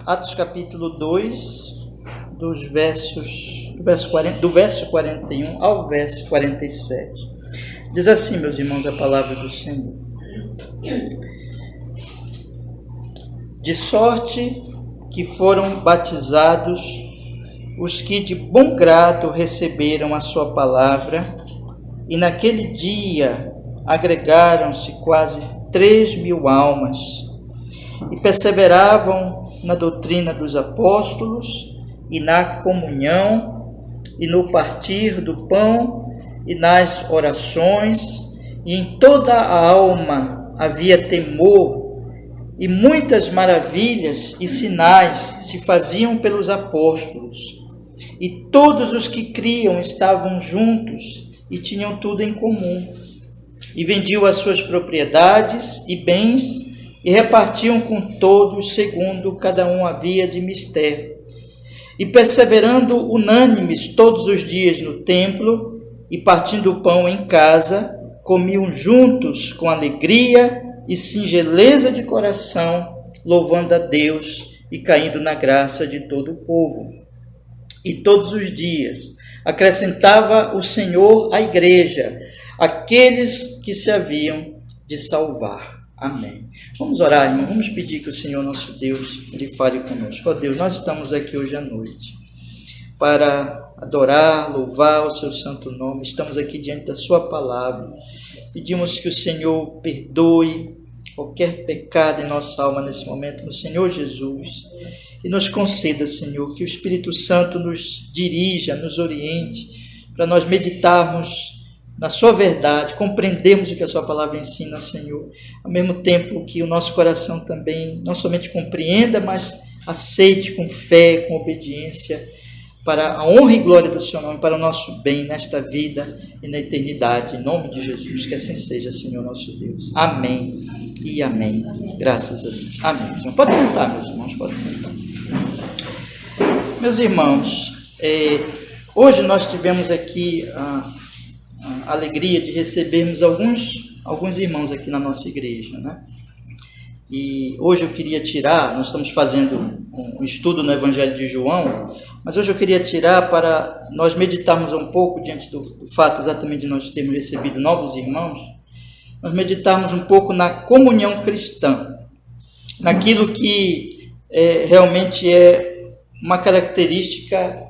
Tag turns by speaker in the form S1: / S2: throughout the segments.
S1: Atos capítulo 2, do verso 41 ao verso 47. Diz assim, meus irmãos, a palavra do Senhor. De sorte que foram batizados os que de bom grado receberam a sua palavra, e naquele dia agregaram-se quase 3.000 almas, e perseveravam na doutrina dos apóstolos, e na comunhão, e no partir do pão, e nas orações, e em toda a alma havia temor, e muitas maravilhas e sinais se faziam pelos apóstolos, e todos os que criam estavam juntos e tinham tudo em comum, e vendiam as suas propriedades e bens, e repartiam com todos segundo cada um havia de mister. E perseverando unânimes todos os dias no templo, e partindo o pão em casa, comiam juntos com alegria e singeleza de coração, louvando a Deus e caindo na graça de todo o povo. E todos os dias acrescentava o Senhor à igreja aqueles que se haviam de salvar. Amém. Vamos orar, irmão. Vamos pedir que o Senhor nosso Deus Ele fale conosco. Ó Deus, nós estamos aqui hoje à noite para adorar, louvar o seu santo nome. Estamos aqui diante da sua palavra. Pedimos que o Senhor perdoe qualquer pecado em nossa alma nesse momento, no Senhor Jesus, e nos conceda, Senhor, que o Espírito Santo nos dirija, nos oriente, para nós meditarmos na sua verdade, compreendermos o que a sua palavra ensina, Senhor, ao mesmo tempo que o nosso coração também não somente compreenda, mas aceite com fé, com obediência, para a honra e glória do seu nome, para o nosso bem nesta vida e na eternidade, em nome de Jesus, que assim seja, Senhor nosso Deus. Amém e amém. Graças a Deus. Amém. Pode sentar, meus irmãos, pode sentar. Meus irmãos, hoje nós tivemos aqui a alegria de recebermos alguns irmãos aqui na nossa igreja, né? E hoje eu queria nós estamos fazendo um estudo no Evangelho de João, mas hoje eu queria tirar para nós meditarmos um pouco diante do fato exatamente de nós termos recebido novos irmãos, nós meditarmos um pouco na comunhão cristã, naquilo que realmente é uma característica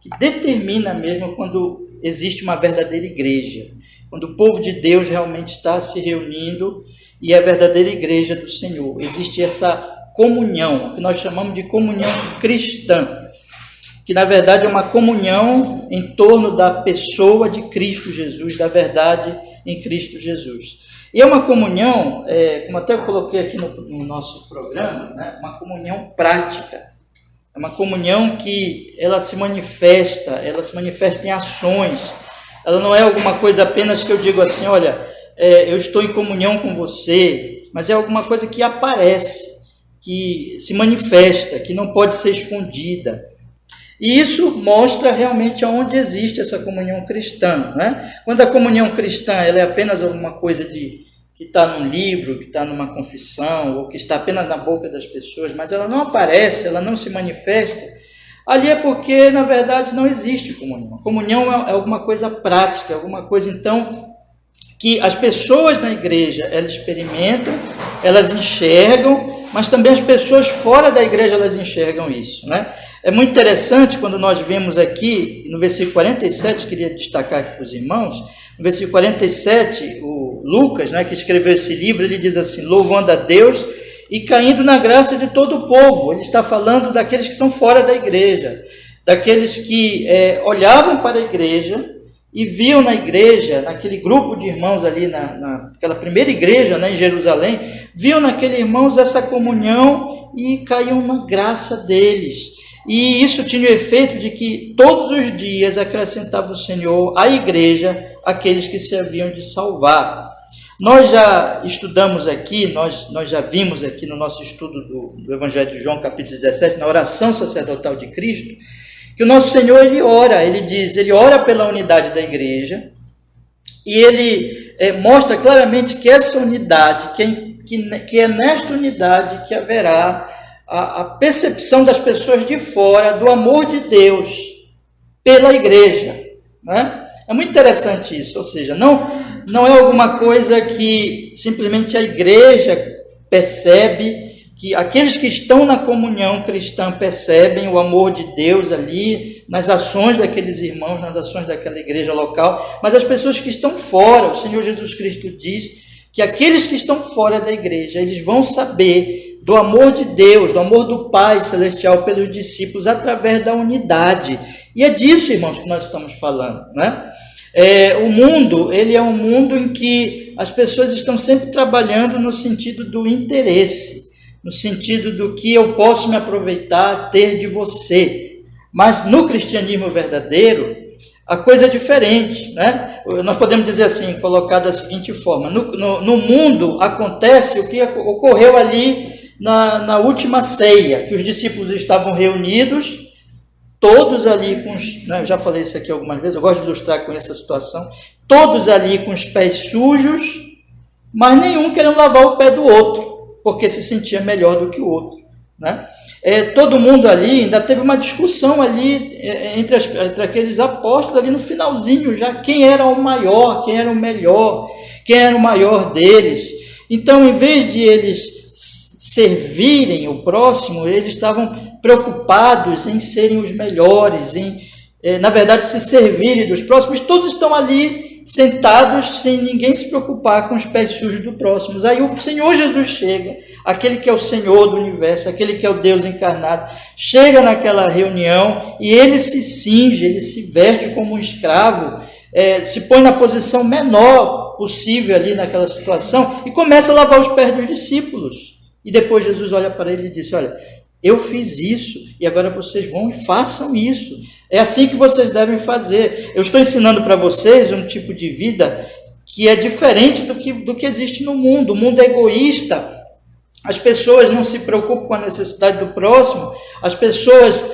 S1: que determina mesmo quando existe uma verdadeira igreja, quando o povo de Deus realmente está se reunindo e é a verdadeira igreja do Senhor. Existe essa comunhão, que nós chamamos de comunhão cristã, que na verdade é uma comunhão em torno da pessoa de Cristo Jesus, da verdade em Cristo Jesus. E é uma comunhão, como até eu coloquei aqui no nosso programa, né, uma comunhão prática. É uma comunhão que ela se manifesta em ações. Ela não é alguma coisa apenas que eu digo assim, olha, eu estou em comunhão com você, mas é alguma coisa que aparece, que se manifesta, que não pode ser escondida. E isso mostra realmente onde existe essa comunhão cristã, né? Quando a comunhão cristã ela é apenas alguma coisa que está num livro, que está numa confissão, ou que está apenas na boca das pessoas, mas ela não aparece, ela não se manifesta, ali é porque, na verdade, não existe comunhão. Comunhão é alguma coisa prática, alguma coisa, então, que as pessoas na igreja, elas experimentam, elas enxergam, mas também as pessoas fora da igreja, elas enxergam isso, né? É muito interessante quando nós vemos aqui, no versículo 47, queria destacar aqui para os irmãos, no versículo 47, o Lucas, né, que escreveu esse livro, ele diz assim, louvando a Deus e caindo na graça de todo o povo. Ele está falando daqueles que são fora da igreja, daqueles que olhavam para a igreja e viam na igreja, naquele grupo de irmãos ali, naquela primeira igreja, né, em Jerusalém, viam naqueles irmãos essa comunhão e caíam na graça deles. E isso tinha o efeito de que todos os dias acrescentava o Senhor à igreja aqueles que se haviam de salvar. Nós já estudamos aqui, nós já vimos aqui no nosso estudo do Evangelho de João, capítulo 17, na oração sacerdotal de Cristo, que o nosso Senhor, ele ora pela unidade da igreja, e ele mostra claramente que essa unidade, que é nesta unidade que haverá a percepção das pessoas de fora do amor de Deus pela igreja, né? É muito interessante isso, ou seja, não é alguma coisa que simplesmente a igreja percebe, que aqueles que estão na comunhão cristã percebem o amor de Deus ali, nas ações daqueles irmãos, nas ações daquela igreja local, mas as pessoas que estão fora, o Senhor Jesus Cristo diz que aqueles que estão fora da igreja, eles vão saber do amor de Deus, do amor do Pai Celestial pelos discípulos, através da unidade. E é disso, irmãos, que nós estamos falando, né? O mundo, ele é um mundo em que as pessoas estão sempre trabalhando no sentido do interesse, no sentido do que eu posso me aproveitar, ter de você. Mas no cristianismo verdadeiro, a coisa é diferente, né? Nós podemos dizer assim, colocar da seguinte forma: no mundo acontece o que ocorreu ali na última ceia, que os discípulos estavam reunidos, todos ali com os, né, eu já falei isso aqui algumas vezes, eu gosto de ilustrar com essa situação, todos ali com os pés sujos, mas nenhum querendo lavar o pé do outro, porque se sentia melhor do que o outro, né? Todo mundo ali, ainda teve uma discussão ali entre aqueles apóstolos ali no finalzinho já, quem era o maior, quem era o melhor, quem era o maior deles. Então, em vez de eles servirem o próximo, eles estavam preocupados em serem os melhores, na verdade, se servirem dos próximos. Todos estão ali sentados sem ninguém se preocupar com os pés sujos do próximo. Aí o Senhor Jesus chega, aquele que é o Senhor do universo, aquele que é o Deus encarnado, chega naquela reunião e ele se cinge, ele se veste como um escravo, se põe na posição menor possível ali naquela situação e começa a lavar os pés dos discípulos. E depois Jesus olha para ele e diz: olha, eu fiz isso e agora vocês vão e façam isso. É assim que vocês devem fazer. Eu estou ensinando para vocês um tipo de vida que é diferente do que existe no mundo. O mundo é egoísta. As pessoas não se preocupam com a necessidade do próximo. As pessoas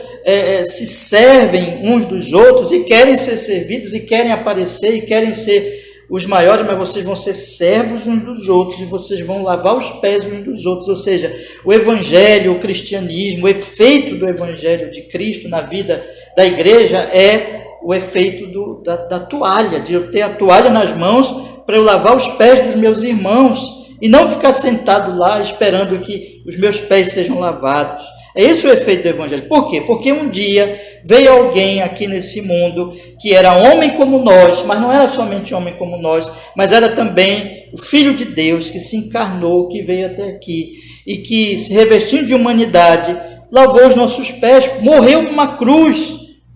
S1: se servem uns dos outros e querem ser servidos e querem aparecer e querem ser os maiores, mas vocês vão ser servos uns dos outros e vocês vão lavar os pés uns dos outros. Ou seja, o evangelho, o cristianismo, o efeito do evangelho de Cristo na vida da igreja é o efeito da toalha, de eu ter a toalha nas mãos para eu lavar os pés dos meus irmãos e não ficar sentado lá esperando que os meus pés sejam lavados. É esse o efeito do evangelho. Por quê? Porque um dia veio alguém aqui nesse mundo que era homem como nós, mas não era somente homem como nós, mas era também o Filho de Deus que se encarnou, que veio até aqui e que, se revestindo de humanidade, lavou os nossos pés, morreu numa cruz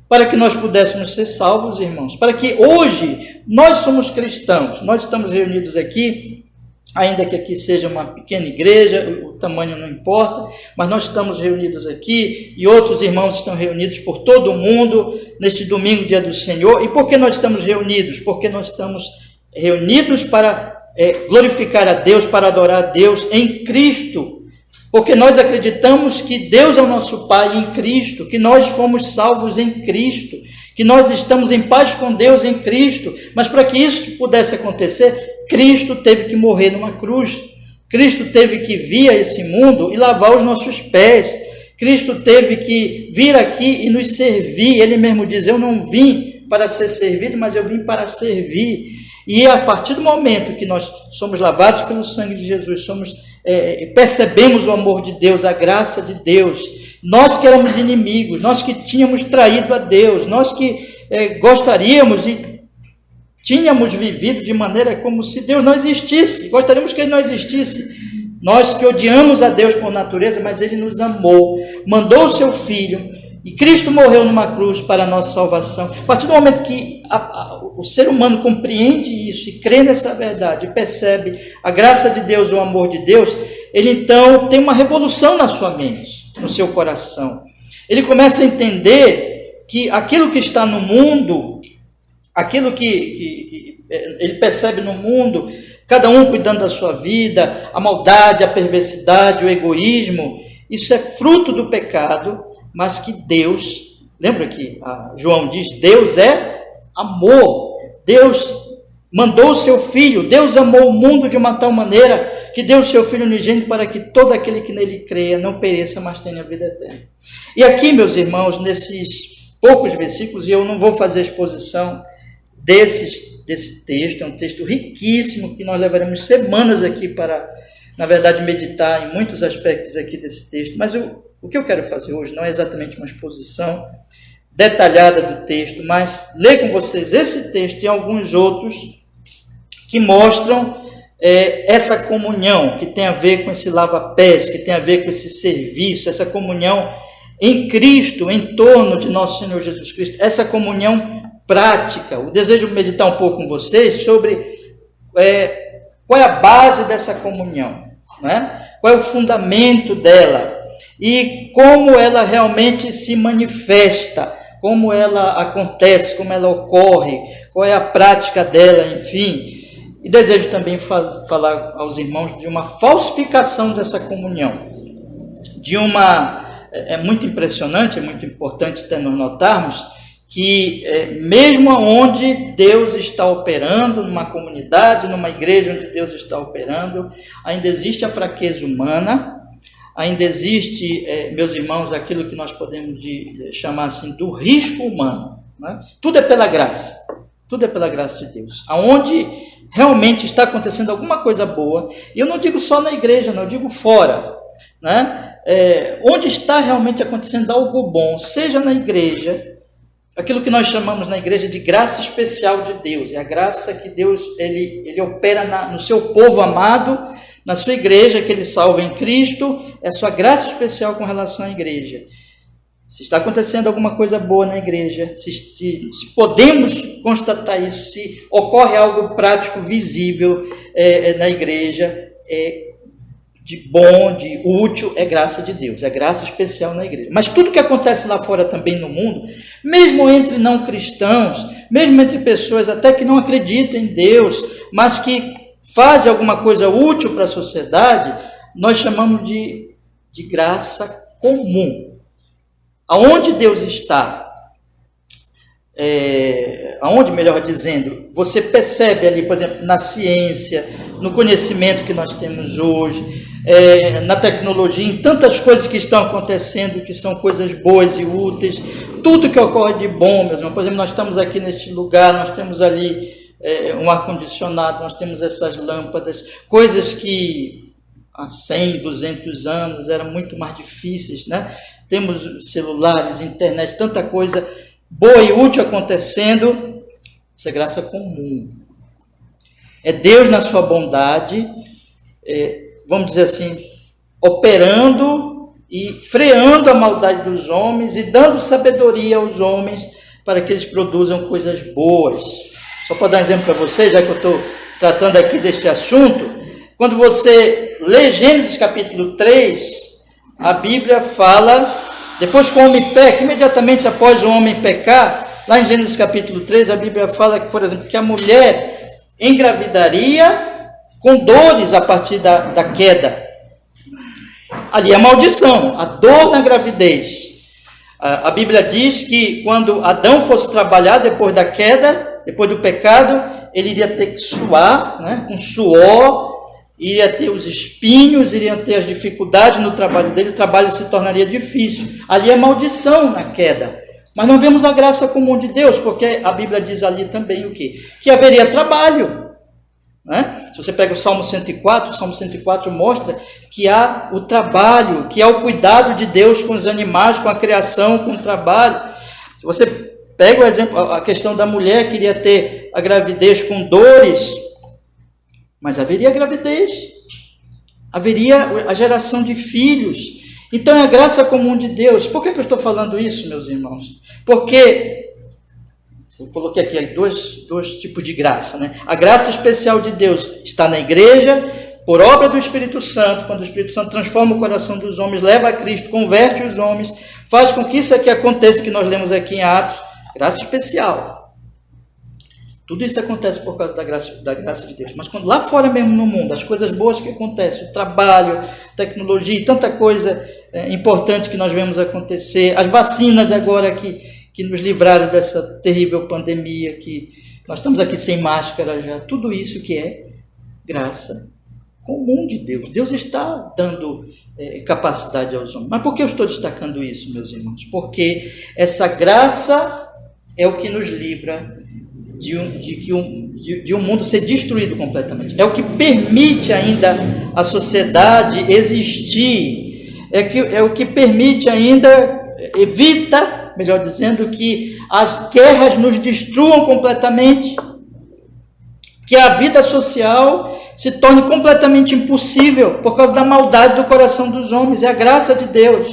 S1: para que nós pudéssemos ser salvos, irmãos. Para que hoje nós somos cristãos, nós estamos reunidos aqui, ainda que aqui seja uma pequena igreja, o tamanho não importa, mas nós estamos reunidos aqui e outros irmãos estão reunidos por todo o mundo neste domingo, dia do Senhor. E por que nós estamos reunidos? Porque nós estamos reunidos para glorificar a Deus, para adorar a Deus em Cristo. Porque nós acreditamos que Deus é o nosso Pai em Cristo, que nós fomos salvos em Cristo, que nós estamos em paz com Deus em Cristo. Mas para que isso pudesse acontecer, Cristo teve que morrer numa cruz. Cristo teve que vir a esse mundo e lavar os nossos pés. Cristo teve que vir aqui e nos servir. Ele mesmo diz: eu não vim para ser servido, mas eu vim para servir. E a partir do momento que nós somos lavados pelo sangue de Jesus, percebemos o amor de Deus, a graça de Deus, nós que éramos inimigos, nós que tínhamos traído a Deus, nós que gostaríamos e tínhamos vivido de maneira como se Deus não existisse, gostaríamos que Ele não existisse, nós que odiamos a Deus por natureza, mas Ele nos amou, mandou o seu Filho, e Cristo morreu numa cruz para a nossa salvação. A partir do momento que o ser humano compreende isso e crê nessa verdade, percebe a graça de Deus, o amor de Deus, ele então tem uma revolução na sua mente, no seu coração. Ele começa a entender que aquilo que está no mundo, aquilo que ele percebe no mundo, cada um cuidando da sua vida, a maldade, a perversidade, o egoísmo, isso é fruto do pecado, mas que Deus, lembra que João diz, Deus é amor, Deus mandou o seu Filho. Deus amou o mundo de uma tal maneira que deu o seu Filho unigênito para que todo aquele que nele creia não pereça, mas tenha a vida eterna. E aqui, meus irmãos, nesses poucos versículos, e eu não vou fazer exposição desse texto, é um texto riquíssimo que nós levaremos semanas aqui para, na verdade, meditar em muitos aspectos aqui desse texto, mas o que eu quero fazer hoje não é exatamente uma exposição detalhada do texto, mas ler com vocês esse texto e alguns outros que mostram essa comunhão que tem a ver com esse lava-pés, que tem a ver com esse serviço, essa comunhão em Cristo, em torno de nosso Senhor Jesus Cristo, essa comunhão prática. Eu desejo meditar um pouco com vocês sobre qual é a base dessa comunhão, né? Qual é o fundamento dela e como ela realmente se manifesta, como ela acontece, como ela ocorre, qual é a prática dela, enfim. E desejo também falar aos irmãos de uma falsificação dessa comunhão, é muito impressionante, é muito importante até nós notarmos que mesmo onde Deus está operando, numa comunidade, numa igreja onde Deus está operando, ainda existe a fraqueza humana, ainda existe, meus irmãos, aquilo que nós podemos chamar assim do risco humano, né? Tudo é pela graça de Deus. Aonde realmente está acontecendo alguma coisa boa, e eu não digo só na igreja, não, eu digo fora, né? Onde está realmente acontecendo algo bom, seja na igreja, aquilo que nós chamamos na igreja de graça especial de Deus, é a graça que Deus ele opera no seu povo amado, na sua igreja, que ele salva em Cristo, é a sua graça especial com relação à igreja. Se está acontecendo alguma coisa boa na igreja, se podemos constatar isso, se ocorre algo prático, visível na igreja, de bom, de útil, é graça de Deus, é graça especial na igreja. Mas tudo que acontece lá fora também no mundo, mesmo entre não cristãos, mesmo entre pessoas até que não acreditam em Deus, mas que fazem alguma coisa útil para a sociedade, nós chamamos de graça comum. Aonde Deus está, aonde, melhor dizendo, você percebe ali, por exemplo, na ciência, no conhecimento que nós temos hoje, na tecnologia, em tantas coisas que estão acontecendo, que são coisas boas e úteis, tudo que ocorre de bom, meus irmãos. Por exemplo, nós estamos aqui neste lugar, nós temos ali um ar-condicionado, nós temos essas lâmpadas, coisas que há 100, 200 anos eram muito mais difíceis, né? Temos celulares, internet, tanta coisa boa e útil acontecendo, isso é graça comum. É Deus na sua bondade, vamos dizer assim, operando e freando a maldade dos homens e dando sabedoria aos homens para que eles produzam coisas boas. Só para dar um exemplo para vocês, já que eu estou tratando aqui deste assunto, quando você lê Gênesis capítulo 3, a Bíblia fala, depois que o homem peca, imediatamente após o homem pecar, lá em Gênesis capítulo 3, a Bíblia fala, por exemplo, que a mulher engravidaria com dores a partir da queda. Ali é a maldição, a dor na gravidez. A Bíblia diz que quando Adão fosse trabalhar depois da queda, depois do pecado, ele iria ter que suar, né, com suor, iria ter os espinhos, iria ter as dificuldades no trabalho dele, o trabalho se tornaria difícil. Ali é maldição na queda. Mas não vemos a graça comum de Deus, porque a Bíblia diz ali também o quê? Que haveria trabalho. Né? Se você pega o Salmo 104 mostra que há o trabalho, que há o cuidado de Deus com os animais, com a criação, com o trabalho. Se você pega o exemplo, a questão da mulher que iria ter a gravidez com dores, mas haveria gravidez, haveria a geração de filhos. Então é a graça comum de Deus. Por que eu estou falando isso, meus irmãos? Porque eu coloquei aqui dois tipos de graça, né? A graça especial de Deus está na igreja, por obra do Espírito Santo, quando o Espírito Santo transforma o coração dos homens, leva a Cristo, converte os homens, faz com que isso aqui aconteça, que nós lemos aqui em Atos, graça especial. Tudo isso acontece por causa da graça de Deus. Mas quando lá fora mesmo no mundo, as coisas boas que acontecem, o trabalho, tecnologia, tanta coisa importante que nós vemos acontecer, as vacinas agora que nos livraram dessa terrível pandemia que Nós estamos aqui sem máscara já, tudo isso que é graça comum de Deus. Deus está dando capacidade aos homens. Mas por que eu estou destacando isso, meus irmãos? Porque essa graça é o que nos livra de um mundo ser destruído completamente. É o que permite ainda a sociedade existir. É o que permite ainda, evita, melhor dizendo, que as guerras nos destruam completamente, que a vida social se torne completamente impossível por causa da maldade do coração dos homens. É a graça de Deus.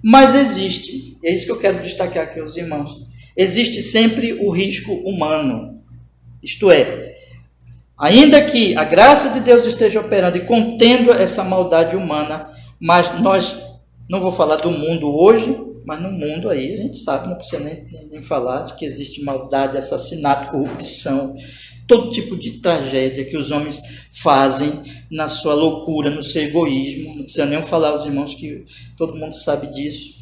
S1: Mas existe, é isso que eu quero destacar aqui aos irmãos, existe sempre o risco humano. Isto é, ainda que a graça de Deus esteja operando e contendo essa maldade humana, mas nós, não vou falar do mundo hoje, mas no mundo aí, a gente sabe, não precisa nem falar de que existe maldade, assassinato, corrupção, todo tipo de tragédia que os homens fazem na sua loucura, no seu egoísmo. Não precisa nem falar aos irmãos que todo mundo sabe disso.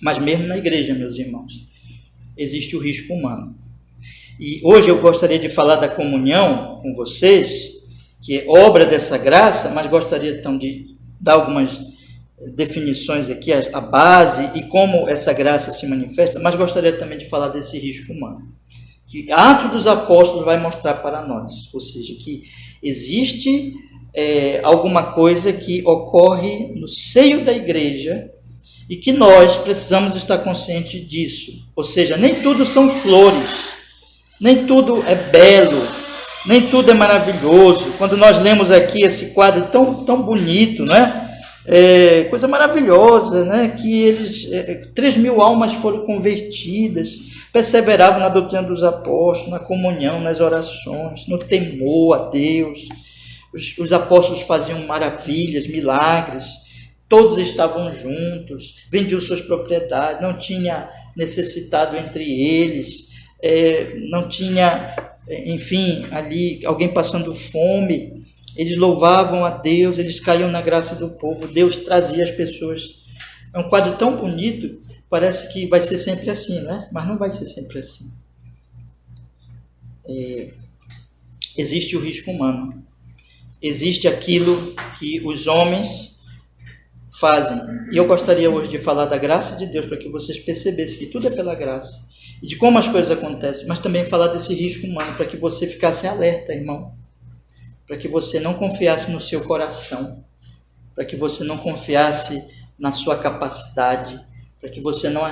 S1: Mas mesmo na igreja, meus irmãos, existe o risco humano. E hoje eu gostaria de falar da comunhão com vocês, que é obra dessa graça, mas gostaria então de dar algumas definições aqui, a base e como essa graça se manifesta, mas gostaria também de falar desse risco humano, que Atos dos Apóstolos vai mostrar para nós, ou seja, que existe alguma coisa que ocorre no seio da igreja e que nós precisamos estar conscientes disso. Ou seja, nem tudo são flores, nem tudo é belo, nem tudo é maravilhoso. Quando nós lemos aqui esse quadro tão bonito, né? Coisa maravilhosa, né? Que eles 3.000 almas foram convertidas, perseveravam na doutrina dos apóstolos, na comunhão, nas orações, no temor a Deus. Os apóstolos faziam maravilhas, milagres, todos estavam juntos, vendiam suas propriedades, não tinha necessitado entre eles, não tinha, enfim, ali alguém passando fome. Eles louvavam a Deus, eles caíam na graça do povo, Deus trazia as pessoas. É um quadro tão bonito, parece que vai ser sempre assim, né? Mas não vai ser sempre assim. Existe o risco humano. Existe aquilo que os homens fazem. E eu gostaria hoje de falar da graça de Deus, para que vocês percebessem que tudo é pela graça. E de como as coisas acontecem, mas também falar desse risco humano, para que você ficasse alerta, irmão. Para que você não confiasse no seu coração, para que você não confiasse na sua capacidade, para que você não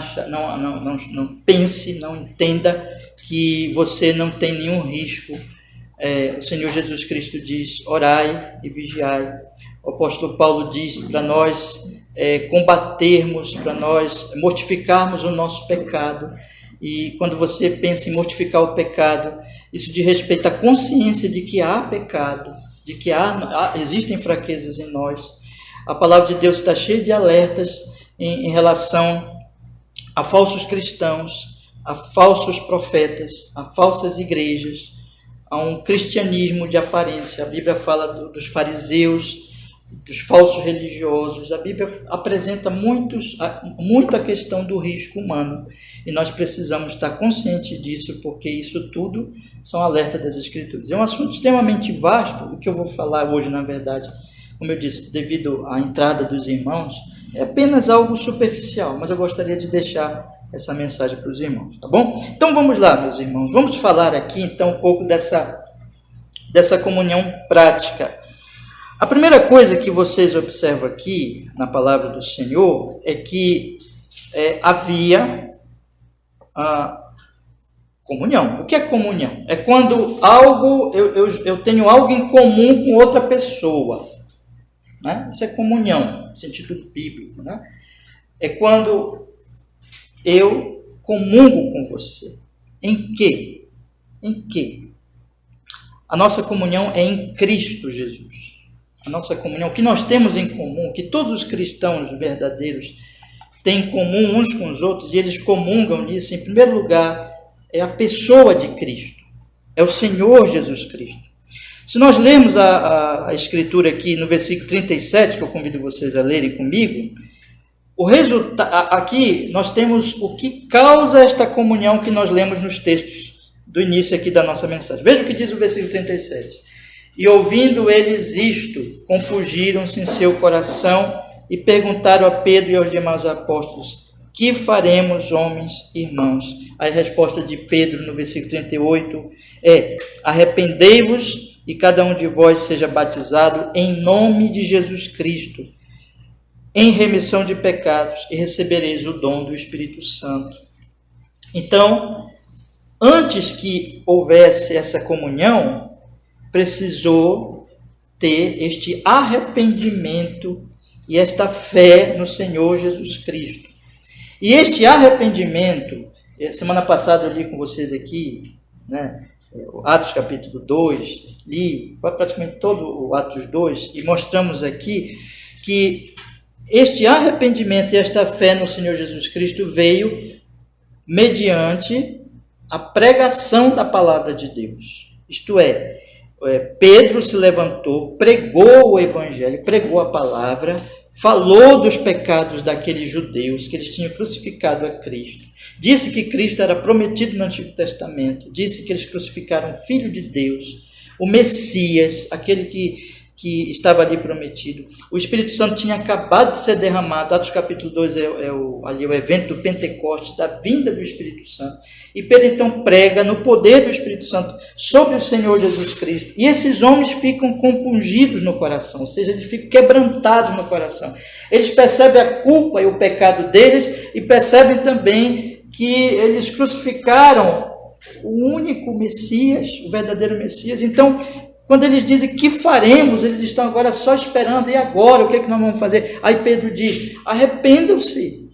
S1: pense, não entenda que você não tem nenhum risco. O Senhor Jesus Cristo diz, orai e vigiai. O apóstolo Paulo diz para nós combatermos, para nós mortificarmos o nosso pecado. E quando você pensa em mortificar o pecado, isso diz respeito à consciência de que há pecado, de que existem fraquezas em nós. A palavra de Deus está cheia de alertas em relação a falsos cristãos, a falsos profetas, a falsas igrejas, a um cristianismo de aparência. A Bíblia fala dos fariseus, dos falsos religiosos. A Bíblia apresenta muito a questão do risco humano, e nós precisamos estar conscientes disso, porque isso tudo são alertas das Escrituras. É um assunto extremamente vasto. O que eu vou falar hoje, na verdade, como eu disse, devido à entrada dos irmãos, é apenas algo superficial, mas eu gostaria de deixar essa mensagem para os irmãos, tá bom? Então vamos lá, meus irmãos, vamos falar aqui então um pouco dessa comunhão prática. A primeira coisa que vocês observam aqui na palavra do Senhor é que havia comunhão. O que é comunhão? É quando eu tenho algo em comum com outra pessoa, né? Isso é comunhão, no sentido bíblico, né? É quando eu comungo com você. Em quê? Em quê? A nossa comunhão é em Cristo Jesus. A nossa comunhão, o que nós temos em comum, que todos os cristãos verdadeiros têm em comum uns com os outros, e eles comungam nisso, em primeiro lugar, é a pessoa de Cristo, é o Senhor Jesus Cristo. Se nós lermos a Escritura aqui no versículo 37, que eu convido vocês a lerem comigo, aqui nós temos o que causa esta comunhão que nós lemos nos textos do início aqui da nossa mensagem. Veja o que diz o versículo 37. E ouvindo eles isto, compungiram-se em seu coração e perguntaram a Pedro e aos demais apóstolos: que faremos, homens e irmãos? A resposta de Pedro no versículo 38 é: arrependei-vos e cada um de vós seja batizado em nome de Jesus Cristo, em remissão de pecados, e recebereis o dom do Espírito Santo. Então, antes que houvesse essa comunhão, precisou ter este arrependimento e esta fé no Senhor Jesus Cristo. E este arrependimento, semana passada eu li com vocês aqui, né, Atos capítulo 2, li praticamente todo o Atos 2, e mostramos aqui que este arrependimento e esta fé no Senhor Jesus Cristo veio mediante a pregação da palavra de Deus. Isto é, Pedro se levantou, pregou o evangelho, pregou a palavra, falou dos pecados daqueles judeus que eles tinham crucificado a Cristo. Disse que Cristo era prometido no Antigo Testamento. Disse que eles crucificaram o Filho de Deus, o Messias, aquele que estava ali prometido. O Espírito Santo tinha acabado de ser derramado. Atos capítulo 2 ali o evento do Pentecostes, da vinda do Espírito Santo. E Pedro então prega no poder do Espírito Santo sobre o Senhor Jesus Cristo. E esses homens ficam compungidos no coração, ou seja, eles ficam quebrantados no coração. Eles percebem a culpa e o pecado deles e percebem também que eles crucificaram o único Messias, o verdadeiro Messias. Então, quando eles dizem que faremos, eles estão agora só esperando. E agora, o que é que nós vamos fazer? Aí Pedro diz: arrependam-se.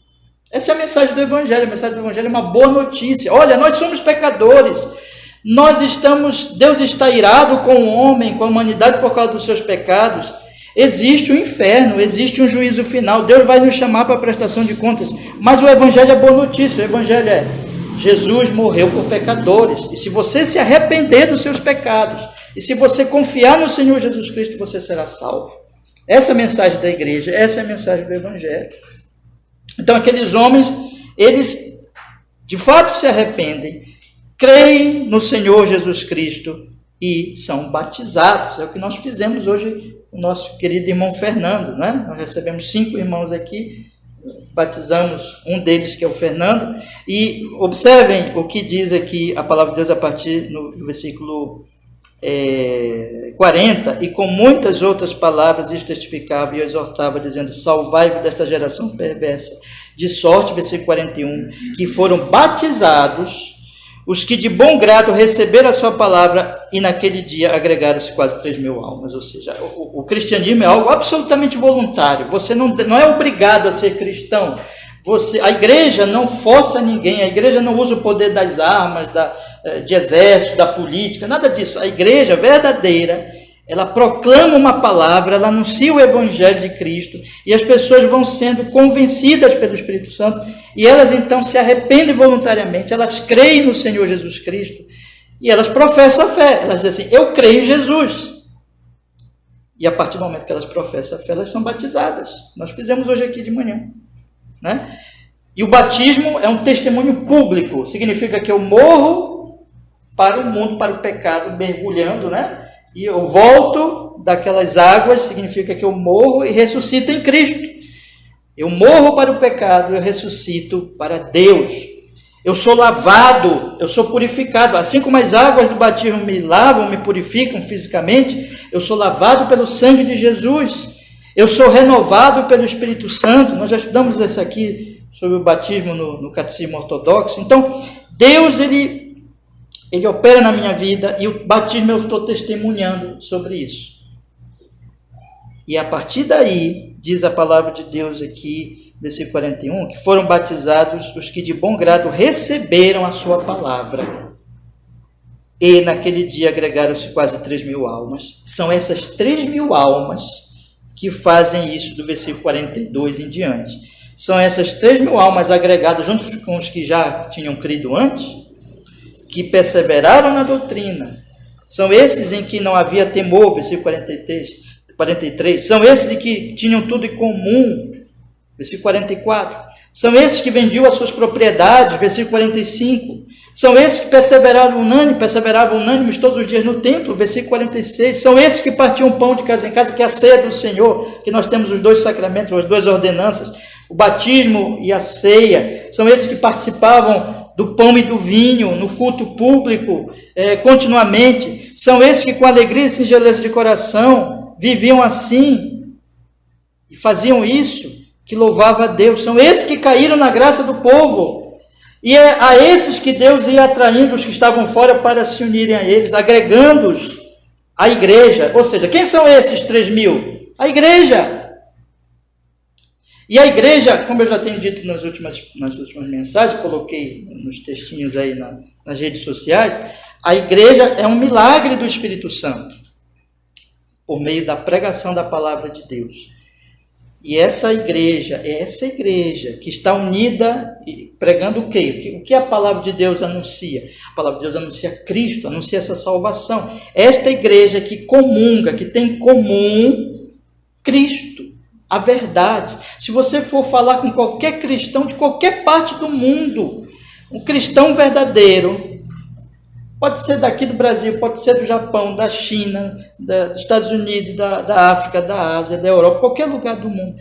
S1: Essa é a mensagem do Evangelho. A mensagem do Evangelho é uma boa notícia. Olha, nós somos pecadores. Deus está irado com o homem, com a humanidade por causa dos seus pecados. Existe o inferno, existe um juízo final. Deus vai nos chamar para a prestação de contas. Mas o Evangelho é boa notícia. O Evangelho é: Jesus morreu por pecadores. E se você se arrepender dos seus pecados, e se você confiar no Senhor Jesus Cristo, você será salvo. Essa é a mensagem da igreja, essa é a mensagem do Evangelho. Então, aqueles homens, eles de fato se arrependem, creem no Senhor Jesus Cristo e são batizados. É o que nós fizemos hoje com o nosso querido irmão Fernando, né? Nós recebemos 5 irmãos aqui, batizamos um deles, que é o Fernando. E observem o que diz aqui a palavra de Deus a partir no versículo 40, e com muitas outras palavras isto testificava e exortava, dizendo: salvai-vos desta geração perversa. De sorte, versículo 41, que foram batizados os que de bom grado receberam a sua palavra, e naquele dia agregaram-se quase 3.000 almas. Ou seja, o cristianismo é algo absolutamente voluntário. Você não é obrigado a ser cristão. A igreja não força ninguém, a igreja não usa o poder das armas, de exército, da política, nada disso. A igreja verdadeira, ela proclama uma palavra, ela anuncia o evangelho de Cristo, e as pessoas vão sendo convencidas pelo Espírito Santo, e elas então se arrependem voluntariamente, elas creem no Senhor Jesus Cristo, e elas professam a fé. Elas dizem assim: eu creio em Jesus. E a partir do momento que elas professam a fé, elas são batizadas. Nós fizemos hoje aqui de manhã, né? E o batismo é um testemunho público. Significa que eu morro para o mundo, para o pecado, mergulhando, né? E eu volto daquelas águas. Significa que eu morro e ressuscito em Cristo. Eu morro para o pecado, eu ressuscito para Deus. Eu sou lavado, eu sou purificado. Assim como as águas do batismo me lavam, me purificam fisicamente, eu sou lavado pelo sangue de Jesus. Eu sou renovado pelo Espírito Santo. Nós já estudamos isso aqui sobre o batismo no Catecismo Ortodoxo. Então, Deus, ele opera na minha vida, e o batismo eu estou testemunhando sobre isso. E a partir daí, diz a palavra de Deus aqui, versículo 41, que foram batizados os que de bom grado receberam a sua palavra. E naquele dia agregaram-se quase 3.000 almas. São essas 3.000 almas que fazem isso do versículo 42 em diante. São essas 3.000 almas agregadas junto com os que já tinham crido antes, que perseveraram na doutrina. São esses em que não havia temor, versículo 43. São esses em que tinham tudo em comum, versículo 44. São esses que vendiam as suas propriedades, versículo 45. São esses que perseveravam unânimes todos os dias no templo, versículo 46. São esses que partiam pão de casa em casa, que é a ceia do Senhor, que nós temos os dois sacramentos, as duas ordenanças, o batismo e a ceia. São esses que participavam do pão e do vinho no culto público continuamente. São esses que com alegria e singeleza de coração viviam assim e faziam isso, que louvava a Deus. São esses que caíram na graça do povo. E é a esses que Deus ia atraindo os que estavam fora para se unirem a eles, agregando-os à igreja. Ou seja, quem são esses 3.000? A igreja. E a igreja, como eu já tenho dito nas últimas mensagens, coloquei nos textinhos aí nas redes sociais, a igreja é um milagre do Espírito Santo, por meio da pregação da palavra de Deus. E essa igreja que está unida, pregando o quê? O que a palavra de Deus anuncia? A palavra de Deus anuncia Cristo, anuncia essa salvação. Esta igreja que comunga, que tem em comum Cristo, a verdade. Se você for falar com qualquer cristão de qualquer parte do mundo, um cristão verdadeiro, pode ser daqui do Brasil, pode ser do Japão, da China, dos Estados Unidos, da África, da Ásia, da Europa, qualquer lugar do mundo,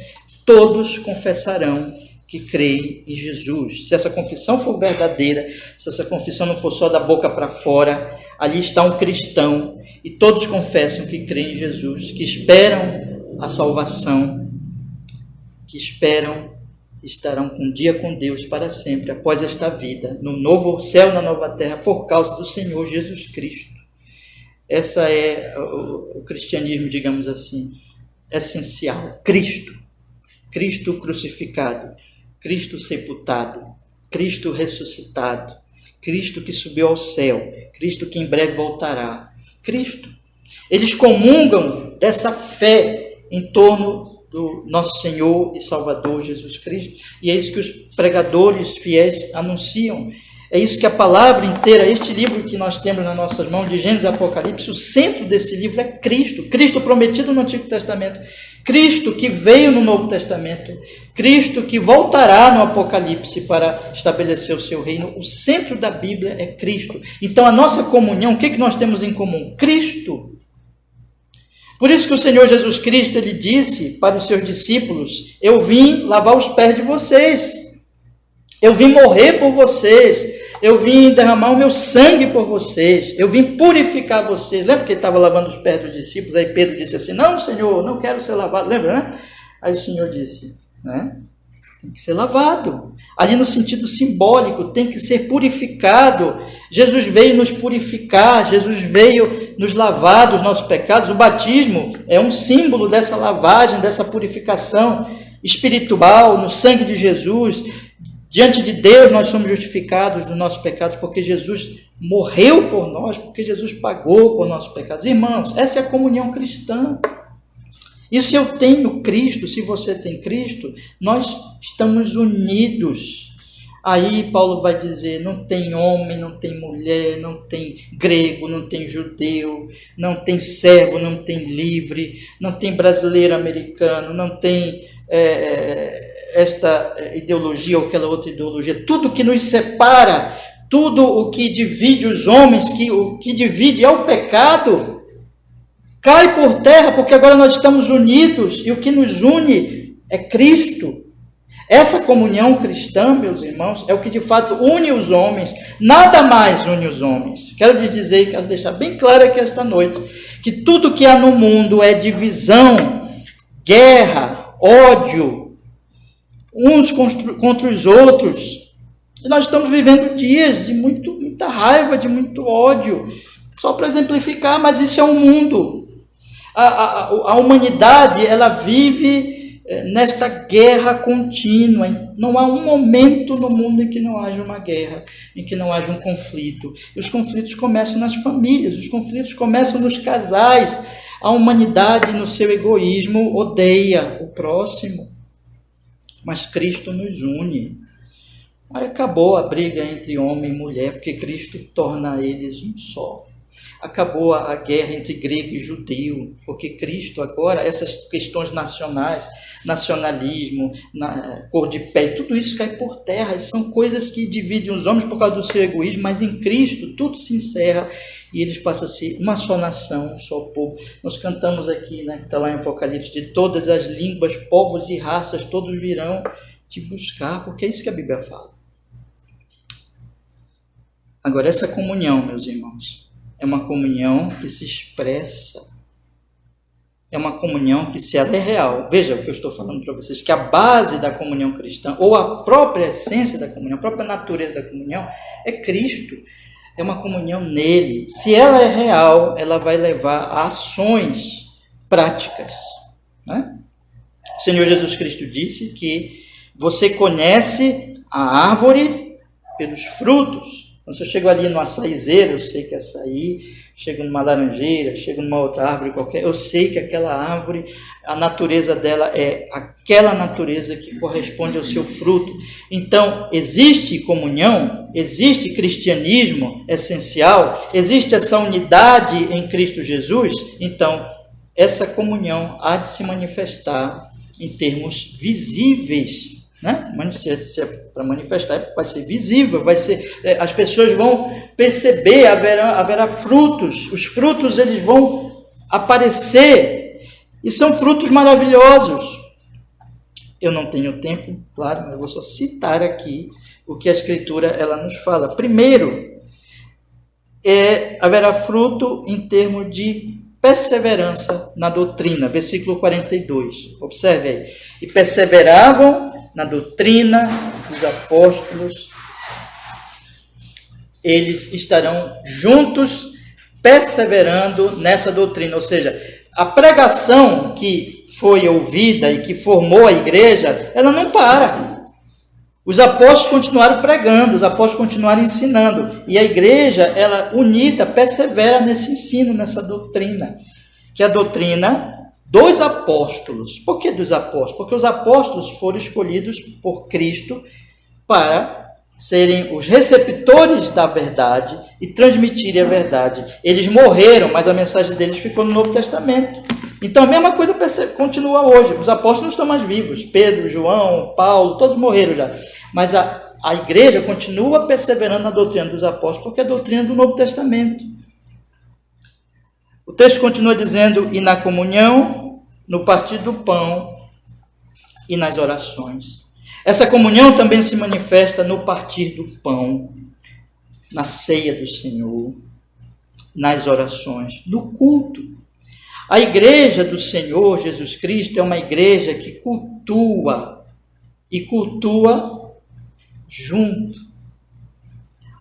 S1: todos confessarão que creem em Jesus. Se essa confissão for verdadeira, se essa confissão não for só da boca para fora, ali está um cristão e todos confessam que creem em Jesus, que esperam a salvação, que esperam estarão um dia com Deus para sempre, após esta vida, no novo céu e na nova terra, por causa do Senhor Jesus Cristo. Essa é o cristianismo, digamos assim, essencial. Cristo crucificado, Cristo sepultado, Cristo ressuscitado, Cristo que subiu ao céu, Cristo que em breve voltará. Cristo. Eles comungam dessa fé em torno do nosso Senhor e Salvador Jesus Cristo, e é isso que os pregadores fiéis anunciam, é isso que a palavra inteira, este livro que nós temos nas nossas mãos, de Gênesis e Apocalipse, o centro desse livro é Cristo, Cristo prometido no Antigo Testamento, Cristo que veio no Novo Testamento, Cristo que voltará no Apocalipse para estabelecer o seu reino. O centro da Bíblia é Cristo. Então a nossa comunhão, o que nós temos em comum? Cristo. Por isso que o Senhor Jesus Cristo, ele disse para os seus discípulos: eu vim lavar os pés de vocês, eu vim morrer por vocês, eu vim derramar o meu sangue por vocês, eu vim purificar vocês. Lembra que ele estava lavando os pés dos discípulos? Aí Pedro disse assim: não, Senhor, não quero ser lavado. Lembra, né? Aí o Senhor disse, né? Tem que ser lavado. Ali no sentido simbólico, tem que ser purificado. Jesus veio nos purificar, Jesus veio nos lavar dos nossos pecados. O batismo é um símbolo dessa lavagem, dessa purificação espiritual no sangue de Jesus. Diante de Deus nós somos justificados dos nossos pecados porque Jesus morreu por nós, porque Jesus pagou por nossos pecados. Irmãos, essa é a comunhão cristã. E se eu tenho Cristo, se você tem Cristo, nós estamos unidos. Aí Paulo vai dizer, não tem homem, não tem mulher, não tem grego, não tem judeu, não tem servo, não tem livre, não tem brasileiro, americano, não tem esta ideologia ou aquela outra ideologia. Tudo que nos separa, tudo o que divide os homens, o que divide é o pecado, cai por terra, porque agora nós estamos unidos e o que nos une é Cristo. Essa comunhão cristã, meus irmãos, é o que de fato une os homens, nada mais une os homens. Quero lhes dizer, quero deixar bem claro aqui esta noite, que tudo que há no mundo é divisão, guerra, ódio, uns contra os outros. E nós estamos vivendo dias de muita raiva, de muito ódio, só para exemplificar, mas isso é um mundo. A humanidade, ela vive nesta guerra contínua. Não há um momento no mundo em que não haja uma guerra, em que não haja um conflito. E os conflitos começam nas famílias, os conflitos começam nos casais. A humanidade, no seu egoísmo, odeia o próximo. Mas Cristo nos une. Aí acabou a briga entre homem e mulher, porque Cristo torna eles um só. Acabou a guerra entre grego e judeu, porque Cristo agora, essas questões nacionais, nacionalismo, cor de pele, tudo isso cai por terra. São coisas que dividem os homens por causa do seu egoísmo, mas em Cristo tudo se encerra e eles passam a ser uma só nação, um só povo. Nós cantamos aqui, né, que está lá em Apocalipse, de todas as línguas, povos e raças, todos virão te buscar, porque é isso que a Bíblia fala. Agora, essa comunhão, meus irmãos, é uma comunhão que se expressa, é uma comunhão que, se ela é real, veja o que eu estou falando para vocês, que a base da comunhão cristã, ou a própria essência da comunhão, a própria natureza da comunhão, é Cristo, é uma comunhão nele. Se ela é real, ela vai levar a ações práticas, né? O Senhor Jesus Cristo disse que você conhece a árvore pelos frutos. Então, se eu chego ali no açaizeiro, eu sei que é açaí, chego numa laranjeira, chego numa outra árvore qualquer, eu sei que aquela árvore, a natureza dela é aquela natureza que corresponde ao seu fruto. Então, existe comunhão, existe cristianismo essencial, existe essa unidade em Cristo Jesus. Então, essa comunhão há de se manifestar em termos visíveis, né? Se é para manifestar, vai ser visível, vai ser, as pessoas vão perceber, haverá frutos, os frutos eles vão aparecer, e são frutos maravilhosos. Eu não tenho tempo, claro, mas eu vou só citar aqui o que a Escritura ela nos fala. Primeiro, haverá fruto em termos de perseverança na doutrina, versículo 42, observe aí, e perseveravam na doutrina dos apóstolos, eles estarão juntos perseverando nessa doutrina, ou seja, a pregação que foi ouvida e que formou a igreja, ela não para. Os apóstolos continuaram pregando, os apóstolos continuaram ensinando, e a igreja, ela unida, persevera nesse ensino, nessa doutrina, que é a doutrina dos apóstolos. Por que dos apóstolos? Porque os apóstolos foram escolhidos por Cristo para serem os receptores da verdade e transmitirem a verdade. Eles morreram, mas a mensagem deles ficou no Novo Testamento. Então a mesma coisa continua hoje. Os apóstolos não estão mais vivos. Pedro, João, Paulo, todos morreram já. Mas a igreja continua perseverando na doutrina dos apóstolos, porque é a doutrina do Novo Testamento. O texto continua dizendo, e na comunhão, no partir do pão e nas orações. Essa comunhão também se manifesta no partir do pão, na ceia do Senhor, nas orações, no culto. A igreja do Senhor Jesus Cristo é uma igreja que cultua, e cultua junto.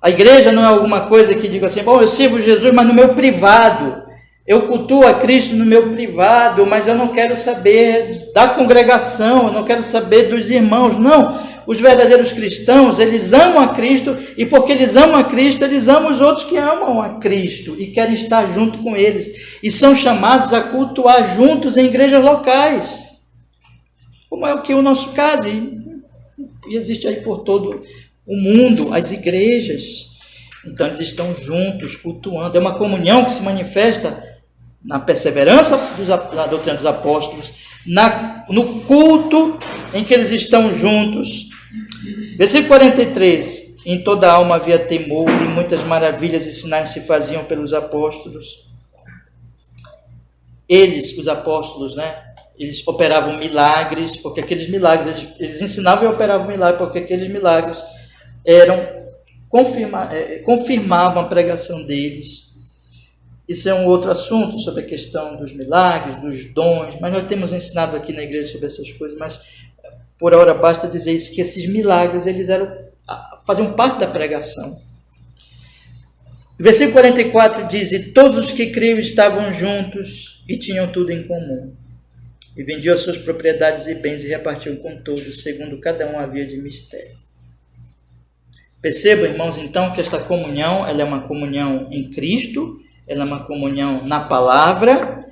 S1: A igreja não é alguma coisa que diga assim, bom, eu sirvo Jesus, mas no meu privado. Eu cultuo a Cristo no meu privado, mas eu não quero saber da congregação, eu não quero saber dos irmãos. Não, os verdadeiros cristãos, eles amam a Cristo, e porque eles amam a Cristo, eles amam os outros que amam a Cristo e querem estar junto com eles. E são chamados a cultuar juntos em igrejas locais, como é o nosso caso, e existe aí por todo o mundo, as igrejas. Então eles estão juntos, cultuando. É uma comunhão que se manifesta na perseverança da doutrina dos apóstolos, no culto em que eles estão juntos. Versículo 43, em toda a alma havia temor, e muitas maravilhas e sinais se faziam pelos apóstolos. Eles, os apóstolos, né, eles operavam milagres, porque aqueles milagres, eles ensinavam e operavam milagres, porque aqueles milagres confirmavam a pregação deles. Isso é um outro assunto, sobre a questão dos milagres, dos dons, mas nós temos ensinado aqui na igreja sobre essas coisas, mas por hora basta dizer isso, que esses milagres, eles faziam parte da pregação. O versículo 44 diz, e todos os que criam estavam juntos e tinham tudo em comum, e vendiam as suas propriedades e bens e repartiam com todos, segundo cada um havia de mistério. Percebam, irmãos, então, que esta comunhão, ela é uma comunhão em Cristo, ela é uma comunhão na palavra,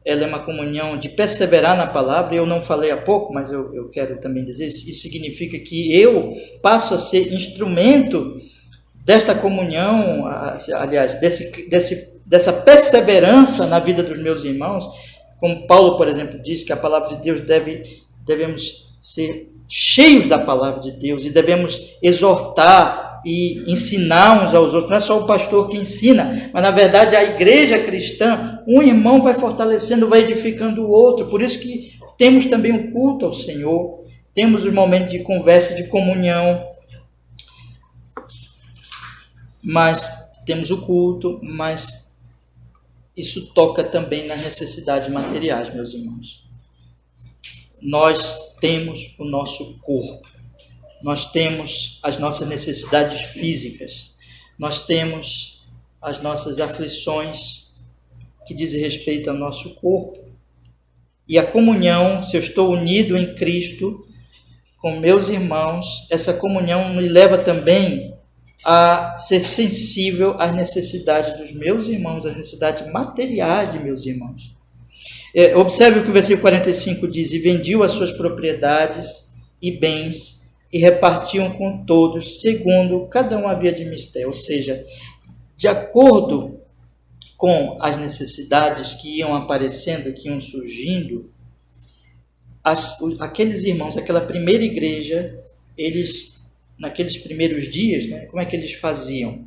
S1: ela é uma comunhão de perseverar na palavra. Eu não falei há pouco, mas eu quero também dizer, isso significa que eu passo a ser instrumento desta comunhão, aliás, dessa perseverança na vida dos meus irmãos, como Paulo, por exemplo, diz que a palavra de Deus devemos ser cheios da palavra de Deus e devemos exortar e ensinar uns aos outros. Não é só o pastor que ensina, mas na verdade a igreja cristã, um irmão vai fortalecendo, vai edificando o outro. Por isso que temos também o culto ao Senhor, temos os momentos de conversa, de comunhão, mas temos o culto, mas isso toca também nas necessidades materiais, meus irmãos. Nós temos o nosso corpo, nós temos as nossas necessidades físicas, nós temos as nossas aflições que dizem respeito ao nosso corpo. E a comunhão, se eu estou unido em Cristo com meus irmãos, essa comunhão me leva também a ser sensível às necessidades dos meus irmãos, às necessidades materiais de meus irmãos. Observe o que o versículo 45 diz: e vendiam as suas propriedades e bens e repartiam com todos, segundo cada um havia de mister. Ou seja, de acordo com as necessidades que iam aparecendo, que iam surgindo, aqueles irmãos, aquela primeira igreja, eles, naqueles primeiros dias, né, como é que eles faziam?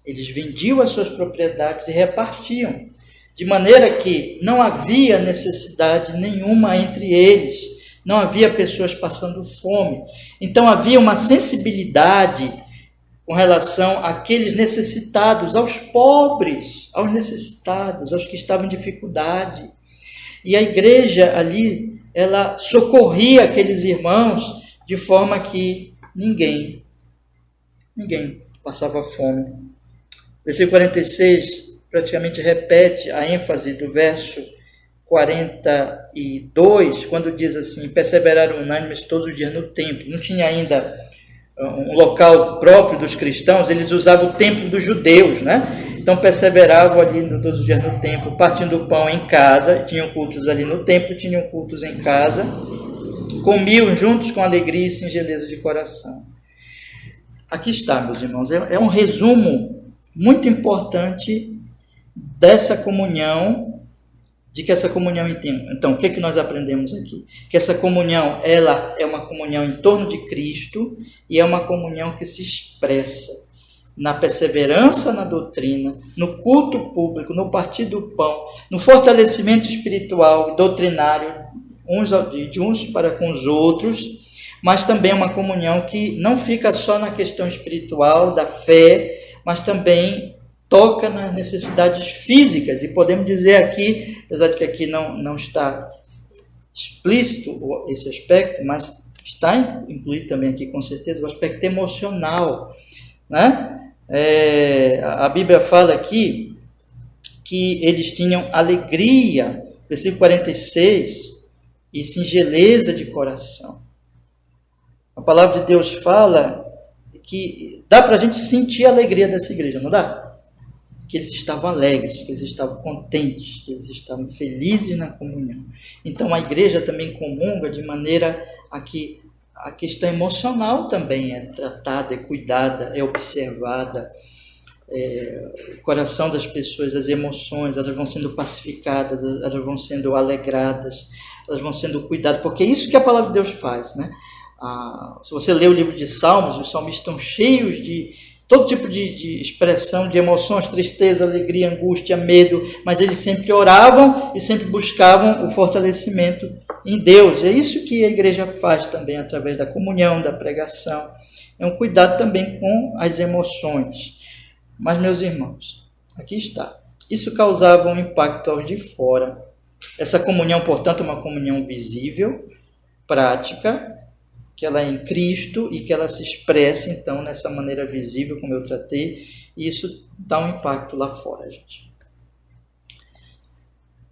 S1: Eles vendiam as suas propriedades e repartiam, de maneira que não havia necessidade nenhuma entre eles, não havia pessoas passando fome. Então havia uma sensibilidade com relação àqueles necessitados, aos pobres, aos necessitados, aos que estavam em dificuldade. E a igreja ali, ela socorria aqueles irmãos de forma que ninguém passava fome. Versículo 46 praticamente repete a ênfase do verso 42, quando diz assim: perseveraram unânimes todos os dias no templo. Não tinha ainda um local próprio dos cristãos, eles usavam o templo dos judeus, né? Então perseveravam ali todos os dias no templo, partindo o pão em casa, tinham cultos ali no templo, tinham cultos em casa, comiam juntos com alegria e singeleza de coração. Aqui está, meus irmãos, é um resumo muito importante dessa comunhão, de que essa comunhão entende. Então, o que nós aprendemos aqui? Que essa comunhão, ela é uma comunhão em torno de Cristo e é uma comunhão que se expressa na perseverança na doutrina, no culto público, no partir do pão, no fortalecimento espiritual e doutrinário de uns para com os outros, mas também é uma comunhão que não fica só na questão espiritual, da fé, mas também toca nas necessidades físicas. E podemos dizer aqui, apesar de que aqui não está explícito esse aspecto, mas está incluído também aqui com certeza o aspecto emocional, né? A Bíblia fala aqui que eles tinham alegria, versículo 46, e singeleza de coração. A palavra de Deus fala que dá para a gente sentir a alegria dessa igreja, não dá? Que eles estavam alegres, que eles estavam contentes, que eles estavam felizes na comunhão. Então a igreja também comunga de maneira a que a questão emocional também é tratada, é cuidada, é observada. O coração das pessoas, as emoções, elas vão sendo pacificadas, elas vão sendo alegradas, elas vão sendo cuidadas, porque é isso que a palavra de Deus faz, né? Se você lê o livro de Salmos, os salmistas estão cheios de todo tipo de expressão, de emoções, tristeza, alegria, angústia, medo, mas eles sempre oravam e sempre buscavam o fortalecimento em Deus. É isso que a igreja faz também através da comunhão, da pregação. É um cuidado também com as emoções. Mas, meus irmãos, aqui está. Isso causava um impacto aos de fora. Essa comunhão, portanto, é uma comunhão visível, prática, que ela é em Cristo e que ela se expressa, então, nessa maneira visível, como eu tratei, e isso dá um impacto lá fora, gente.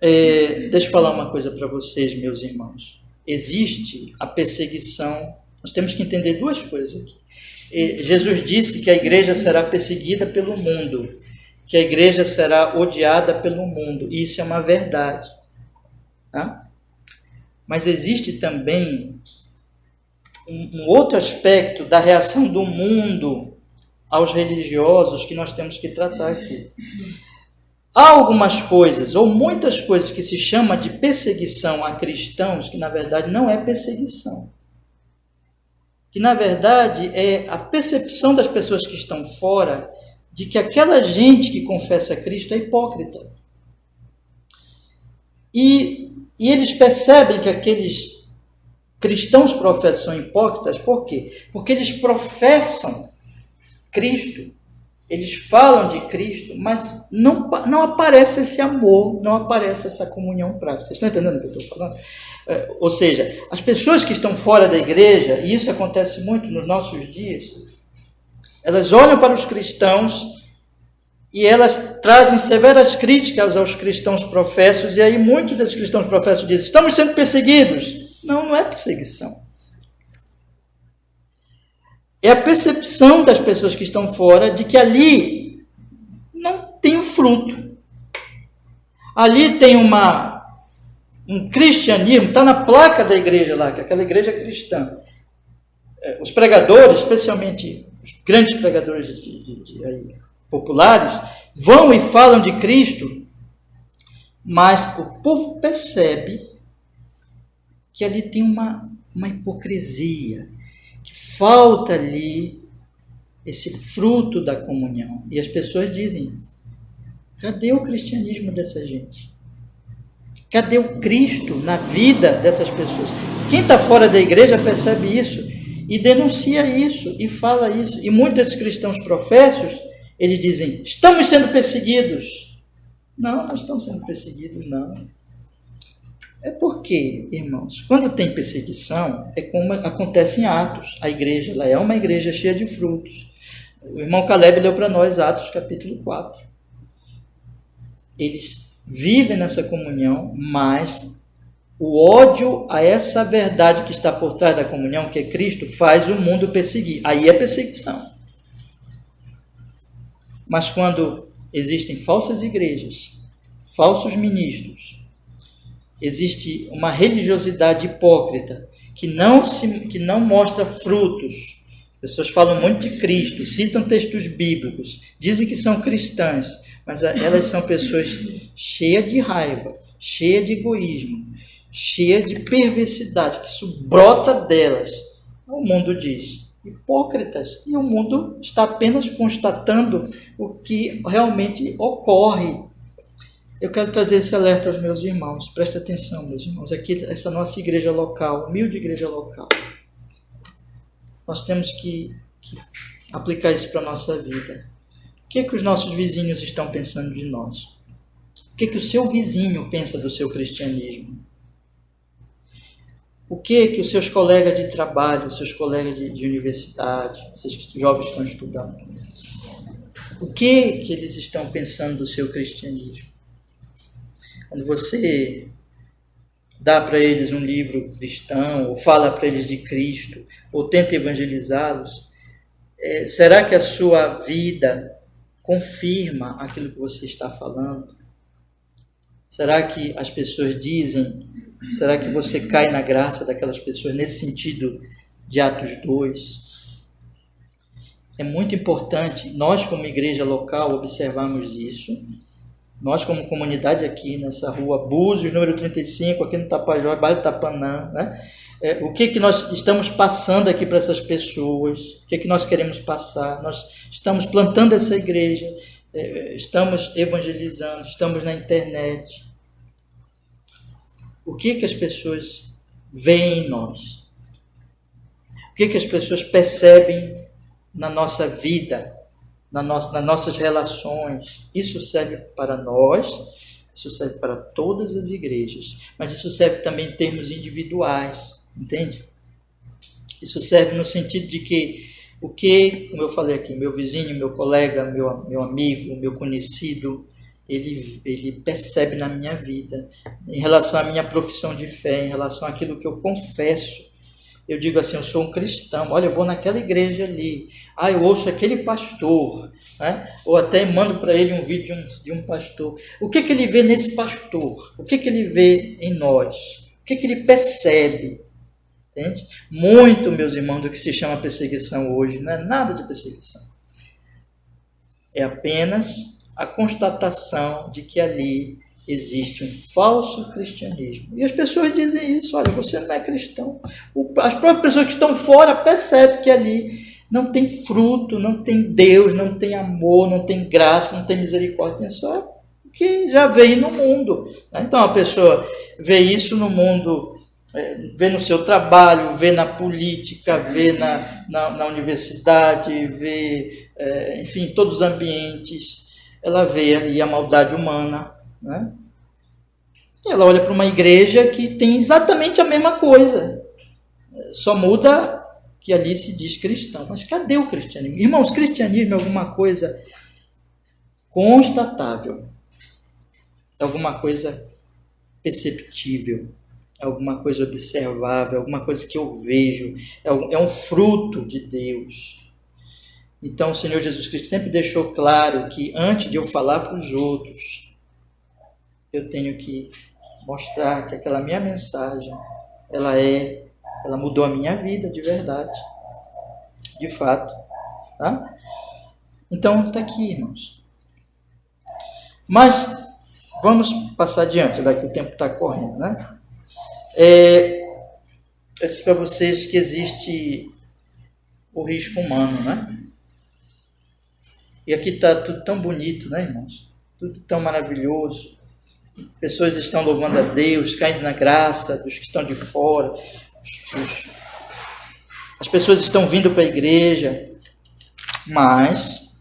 S1: Deixa eu falar uma coisa para vocês, meus irmãos. Existe a perseguição, nós temos que entender duas coisas aqui. Jesus disse que a igreja será perseguida pelo mundo, que a igreja será odiada pelo mundo, e isso é uma verdade. Tá? Mas existe também um outro aspecto da reação do mundo aos religiosos que nós temos que tratar aqui. Há algumas coisas, ou muitas coisas, que se chama de perseguição a cristãos, que na verdade não é perseguição. Que na verdade é a percepção das pessoas que estão fora de que aquela gente que confessa Cristo é hipócrita. E eles percebem que aqueles cristãos profetas são hipócritas, por quê? Porque eles professam Cristo, eles falam de Cristo, mas não aparece esse amor, não aparece essa comunhão prática. Vocês estão entendendo o que eu estou falando? Ou seja, as pessoas que estão fora da igreja, e isso acontece muito nos nossos dias, elas olham para os cristãos e elas trazem severas críticas aos cristãos professos, e aí muitos desses cristãos professos dizem: estamos sendo perseguidos. Não é perseguição. É a percepção das pessoas que estão fora de que ali não tem o fruto. Ali tem um cristianismo, está na placa da igreja lá, que é aquela igreja cristã. Os pregadores, especialmente os grandes pregadores populares, vão e falam de Cristo, mas o povo percebe que ali tem uma hipocrisia, que falta ali esse fruto da comunhão. E as pessoas dizem: cadê o cristianismo dessa gente? Cadê o Cristo na vida dessas pessoas? Quem está fora da igreja percebe isso e denuncia isso e fala isso. E muitos desses cristãos professos, eles dizem: estamos sendo perseguidos. Não estamos sendo perseguidos, não. É porque, irmãos, quando tem perseguição, é como acontece em Atos. A igreja, ela é uma igreja cheia de frutos. O irmão Caleb leu para nós Atos capítulo 4. Eles vivem nessa comunhão, mas o ódio a essa verdade que está por trás da comunhão, que é Cristo, faz o mundo perseguir. Aí é perseguição. Mas quando existem falsas igrejas, falsos ministros, existe uma religiosidade hipócrita que não mostra frutos. Pessoas falam muito de Cristo, citam textos bíblicos, dizem que são cristãs, mas elas são pessoas cheias de raiva, cheias de egoísmo, cheias de perversidade, que isso brota delas. O mundo diz: hipócritas, e o mundo está apenas constatando o que realmente ocorre. Eu quero trazer esse alerta aos meus irmãos. Preste atenção, meus irmãos. Aqui, essa nossa igreja local, humilde igreja local, nós temos que aplicar isso para a nossa vida. O que os nossos vizinhos estão pensando de nós? O que o seu vizinho pensa do seu cristianismo? O que os seus colegas de trabalho, os seus colegas de universidade, esses jovens estão estudando? O que eles estão pensando do seu cristianismo? Quando você dá para eles um livro cristão, ou fala para eles de Cristo, ou tenta evangelizá-los, será que a sua vida confirma aquilo que você está falando? Será que as pessoas dizem? Será que você cai na graça daquelas pessoas nesse sentido de Atos 2? É muito importante nós, como igreja local, observarmos isso. Nós, como comunidade aqui nessa rua Búzios, número 35, aqui no Tapajós, bairro Tapanã, né? O que nós estamos passando aqui para essas pessoas? O que nós queremos passar? Nós estamos plantando essa igreja, estamos evangelizando, estamos na internet. O que as pessoas veem em nós? O que as pessoas percebem na nossa vida? Nas nossas relações? Isso serve para nós, isso serve para todas as igrejas, mas isso serve também em termos individuais, entende? Isso serve no sentido de que, como eu falei aqui, meu vizinho, meu colega, meu amigo, meu conhecido, ele percebe na minha vida, em relação à minha profissão de fé, em relação àquilo que eu confesso. Eu digo assim: eu sou um cristão, olha, eu vou naquela igreja ali, eu ouço aquele pastor, né? Ou até mando para ele um vídeo de um pastor. O que ele vê nesse pastor? O que ele vê em nós? O que ele percebe? Entende? Muito, meus irmãos, do que se chama perseguição hoje não é nada de perseguição. É apenas a constatação de que ali existe um falso cristianismo. E as pessoas dizem isso: olha, você não é cristão. As próprias pessoas que estão fora percebem que ali não tem fruto, não tem Deus, não tem amor, não tem graça, não tem misericórdia, tem só o que já veio no mundo. Então a pessoa vê isso no mundo, vê no seu trabalho, vê na política, vê na universidade, vê, enfim, em todos os ambientes. Ela vê ali a maldade humana, né? E ela olha para uma igreja que tem exatamente a mesma coisa, só muda que ali se diz cristão. Mas cadê o cristianismo? Irmãos, cristianismo é alguma coisa constatável, é alguma coisa perceptível, é alguma coisa observável, é alguma coisa que eu vejo, é um fruto de Deus. Então o Senhor Jesus Cristo sempre deixou claro que antes de eu falar para os outros, eu tenho que mostrar que aquela minha mensagem, ela mudou a minha vida de verdade, de fato. Tá? Então está aqui, irmãos. Mas vamos passar adiante, daqui o tempo está correndo, né? Eu disse para vocês que existe o risco humano, né? E aqui está tudo tão bonito, né, irmãos? Tudo tão maravilhoso. Pessoas estão louvando a Deus, caindo na graça dos que estão de fora. As pessoas estão vindo para a igreja. Mas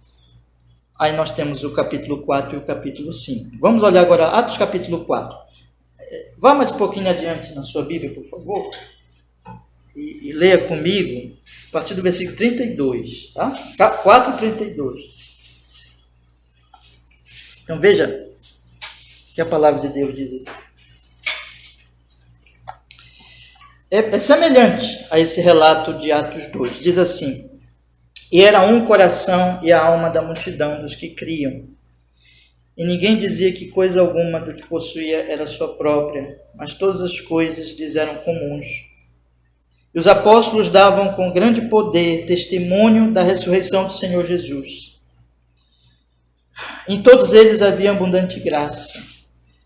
S1: aí nós temos o capítulo 4 e o capítulo 5. Vamos olhar agora Atos capítulo 4. Vá mais um pouquinho adiante na sua Bíblia, por favor. E leia comigo a partir do versículo 32. Tá? 4:32. Então veja o que a palavra de Deus diz aqui. É semelhante a esse relato de Atos 2. Diz assim: e era um coração e a alma da multidão dos que criam. E ninguém dizia que coisa alguma do que possuía era sua própria, mas todas as coisas lhes eram comuns. E os apóstolos davam com grande poder testemunho da ressurreição do Senhor Jesus. Em todos eles havia abundante graça.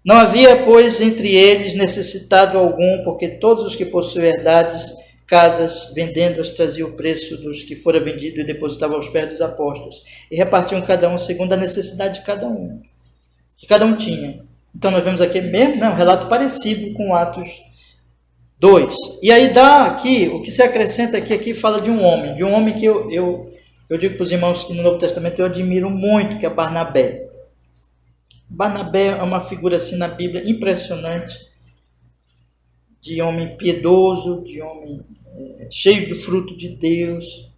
S1: Não havia, pois, entre eles necessitado algum, porque todos os que possuíam herdades, casas, vendendo-as, traziam o preço dos que fora vendido e depositavam aos pés dos apóstolos, e repartiam cada um segundo a necessidade de cada um, que cada um tinha. Então nós vemos aqui mesmo, né, um relato parecido com Atos 2. E aí dá aqui, o que se acrescenta aqui fala de um homem que eu digo para os irmãos que no Novo Testamento eu admiro muito, que é Barnabé. Barnabé é uma figura assim na Bíblia impressionante, de homem piedoso, de homem cheio do fruto de Deus.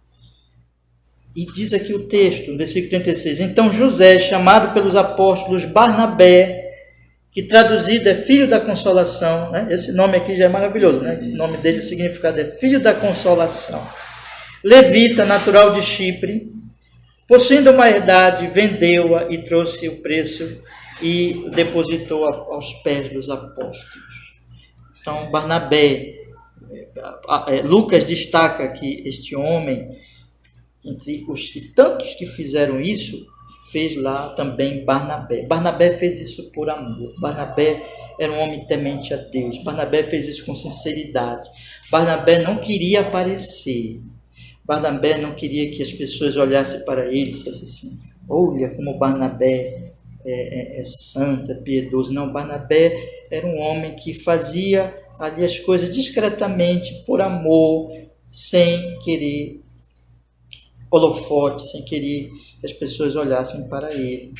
S1: E diz aqui o texto, no versículo 36, então José, chamado pelos apóstolos Barnabé, que traduzido é filho da consolação, né? Esse nome aqui já é maravilhoso, né? O nome dele, o significado é filho da consolação. Levita, natural de Chipre, possuindo uma herdade, vendeu-a e trouxe o preço e depositou aos pés dos apóstolos. Então, Barnabé, Lucas destaca que este homem, entre os tantos que fizeram isso, fez lá também Barnabé. Barnabé fez isso por amor. Barnabé era um homem temente a Deus. Barnabé fez isso com sinceridade. Barnabé não queria aparecer. Barnabé não queria que as pessoas olhassem para ele e dissessem assim: olha como Barnabé é santo, é piedoso. Não, Barnabé era um homem que fazia ali as coisas discretamente, por amor, sem querer holofote, sem querer que as pessoas olhassem para ele.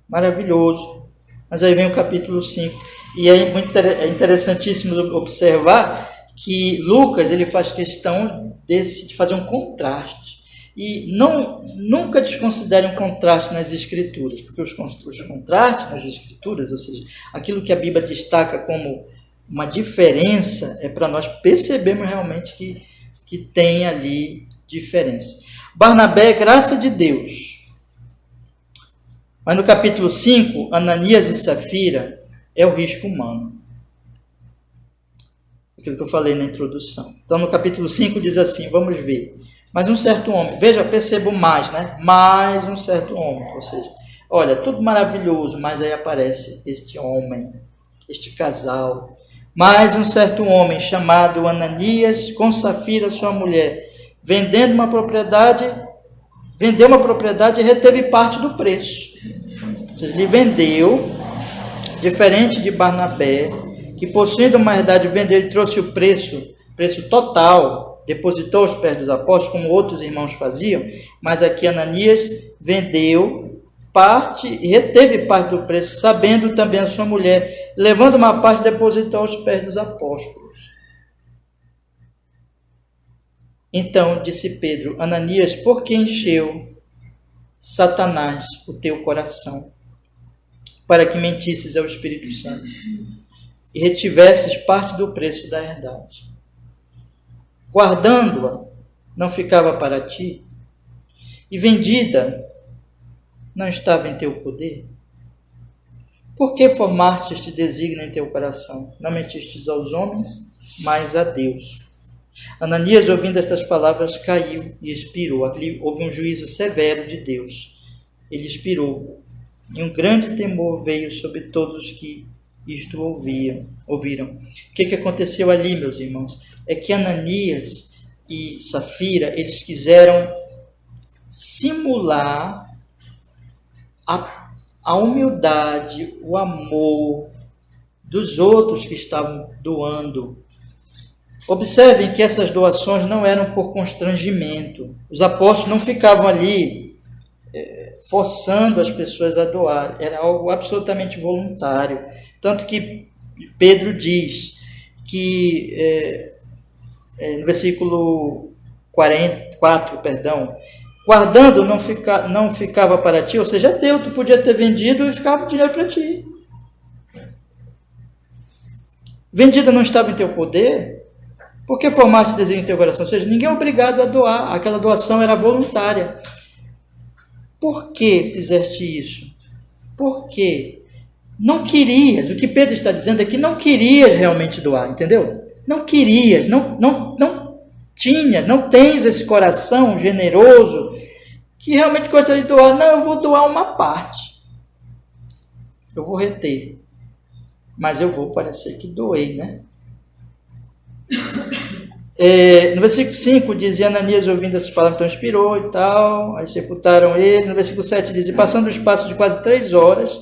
S1: Maravilhoso. Mas aí vem o capítulo 5. E é interessantíssimo observar que Lucas ele faz questão de fazer um contraste. E nunca desconsidere um contraste nas Escrituras, porque os contrastes nas Escrituras, ou seja, aquilo que a Bíblia destaca como uma diferença, é para nós percebermos realmente que tem ali diferença. Barnabé é graça de Deus. Mas no capítulo 5, Ananias e Safira é o risco humano. Aquilo que eu falei na introdução. Então no capítulo 5 diz assim, vamos ver. Mas um certo homem, veja, percebo mais, né? Mais um certo homem, ou seja, olha, tudo maravilhoso, mas aí aparece este homem, este casal. Mais um certo homem chamado Ananias, com Safira, sua mulher, vendeu uma propriedade e reteve parte do preço. Ou seja, ele vendeu, diferente de Barnabé, que possuindo uma herdade vendeu e trouxe o preço total, depositou aos pés dos apóstolos, como outros irmãos faziam, mas aqui Ananias vendeu parte e reteve parte do preço, sabendo também a sua mulher, levando uma parte, depositou aos pés dos apóstolos. Então disse Pedro: Ananias, por que encheu Satanás o teu coração, para que mentisses ao Espírito Santo e retivesses parte do preço da herdade? Guardando-a, não ficava para ti, e vendida, não estava em teu poder? Por que formaste este desígnio em teu coração? Não mentistes aos homens, mas a Deus. Ananias, ouvindo estas palavras, caiu e expirou. Ali houve um juízo severo de Deus. Ele expirou, e um grande temor veio sobre todos os que isto ouviram. O que aconteceu ali, meus irmãos? É que Ananias e Safira, eles quiseram simular a humildade, o amor dos outros que estavam doando. Observem que essas doações não eram por constrangimento. Os apóstolos não ficavam ali forçando as pessoas a doar. Era algo absolutamente voluntário. Tanto que Pedro diz que, no versículo 44, guardando não ficava para ti, ou seja, teu, tu podia ter vendido e ficava o dinheiro para ti. Vendida não estava em teu poder, por que formaste desígnio em teu coração? Ou seja, ninguém é obrigado a doar, aquela doação era voluntária. Por que fizeste isso? Por quê? Não querias, o que Pedro está dizendo é que não querias realmente doar, entendeu? Não querias, não tens esse coração generoso que realmente gostaria de doar. Não, eu vou doar uma parte, eu vou reter, mas eu vou parecer que doei, né? No versículo 5 diz: e Ananias, ouvindo essas palavras, então expirou e tal, aí sepultaram ele. No versículo 7 diz: e passando o espaço de quase 3 horas,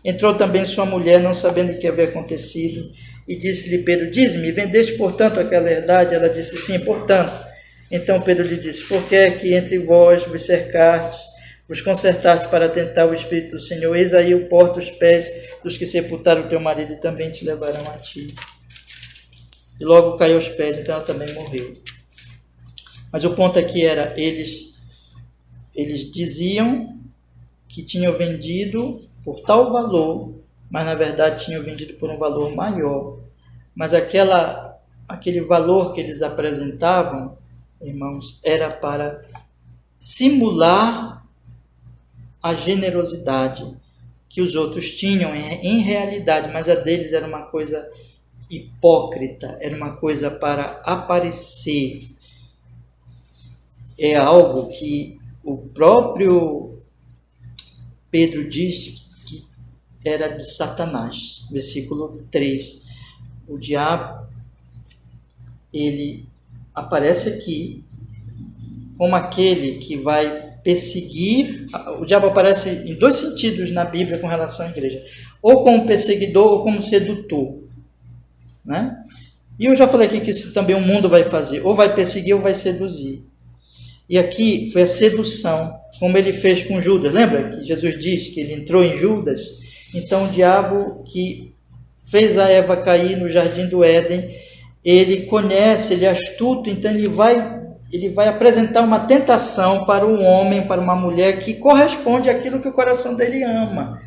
S1: entrou também sua mulher, não sabendo o que havia acontecido, e disse-lhe Pedro: dize-me, vendeste portanto aquela herdade? Ela disse: sim, portanto. Então Pedro lhe disse: por que é que entre vós vos cercastes, vos concertaste para tentar o Espírito do Senhor? Eis aí o porta os pés dos que sepultaram o teu marido e também te levarão a ti. E logo caiu aos pés, então ela também morreu. Mas o ponto aqui era, eles diziam que tinham vendido por tal valor, mas na verdade tinham vendido por um valor maior. Mas aquele valor que eles apresentavam, irmãos, era para simular a generosidade que os outros tinham em realidade, mas a deles era uma coisa hipócrita, era uma coisa para aparecer. É algo que o próprio Pedro diz que era de Satanás. Versículo 3. O diabo, ele aparece aqui como aquele que vai perseguir. O diabo aparece em 2 sentidos na Bíblia com relação à igreja: ou como perseguidor ou como sedutor, né? E eu já falei aqui que isso também o mundo vai fazer, ou vai perseguir ou vai seduzir. E aqui foi a sedução, como ele fez com Judas. Lembra que Jesus disse que ele entrou em Judas? Então o diabo que fez a Eva cair no jardim do Éden, ele conhece, ele é astuto, então ele vai apresentar uma tentação para um homem, para uma mulher que corresponde àquilo que o coração dele ama,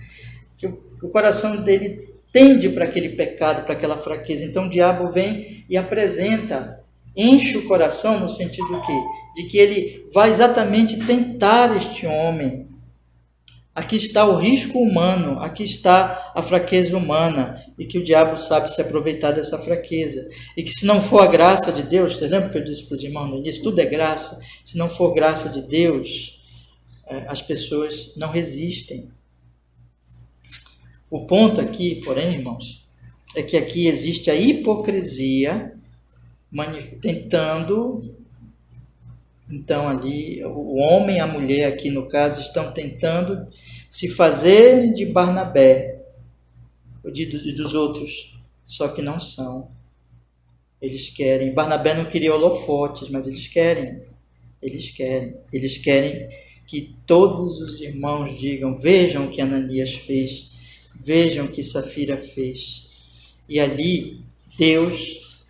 S1: que o coração dele tende para aquele pecado, para aquela fraqueza. Então o diabo vem e apresenta, enche o coração no sentido de que ele vai exatamente tentar este homem Aqui está o risco humano, aqui está a fraqueza humana, e que o diabo sabe se aproveitar dessa fraqueza. E que se não for a graça de Deus, vocês lembram que eu disse para os irmãos no início? Tudo é graça. Se não for graça de Deus, as pessoas não resistem. O ponto aqui, porém, irmãos, é que aqui existe a hipocrisia tentando. Então, ali, o homem e a mulher, aqui no caso, estão tentando se fazer de Barnabé, e dos outros, só que não são. Eles querem. Barnabé não queria holofotes, mas eles querem que todos os irmãos digam: vejam o que Ananias fez, vejam o que Safira fez. E ali, Deus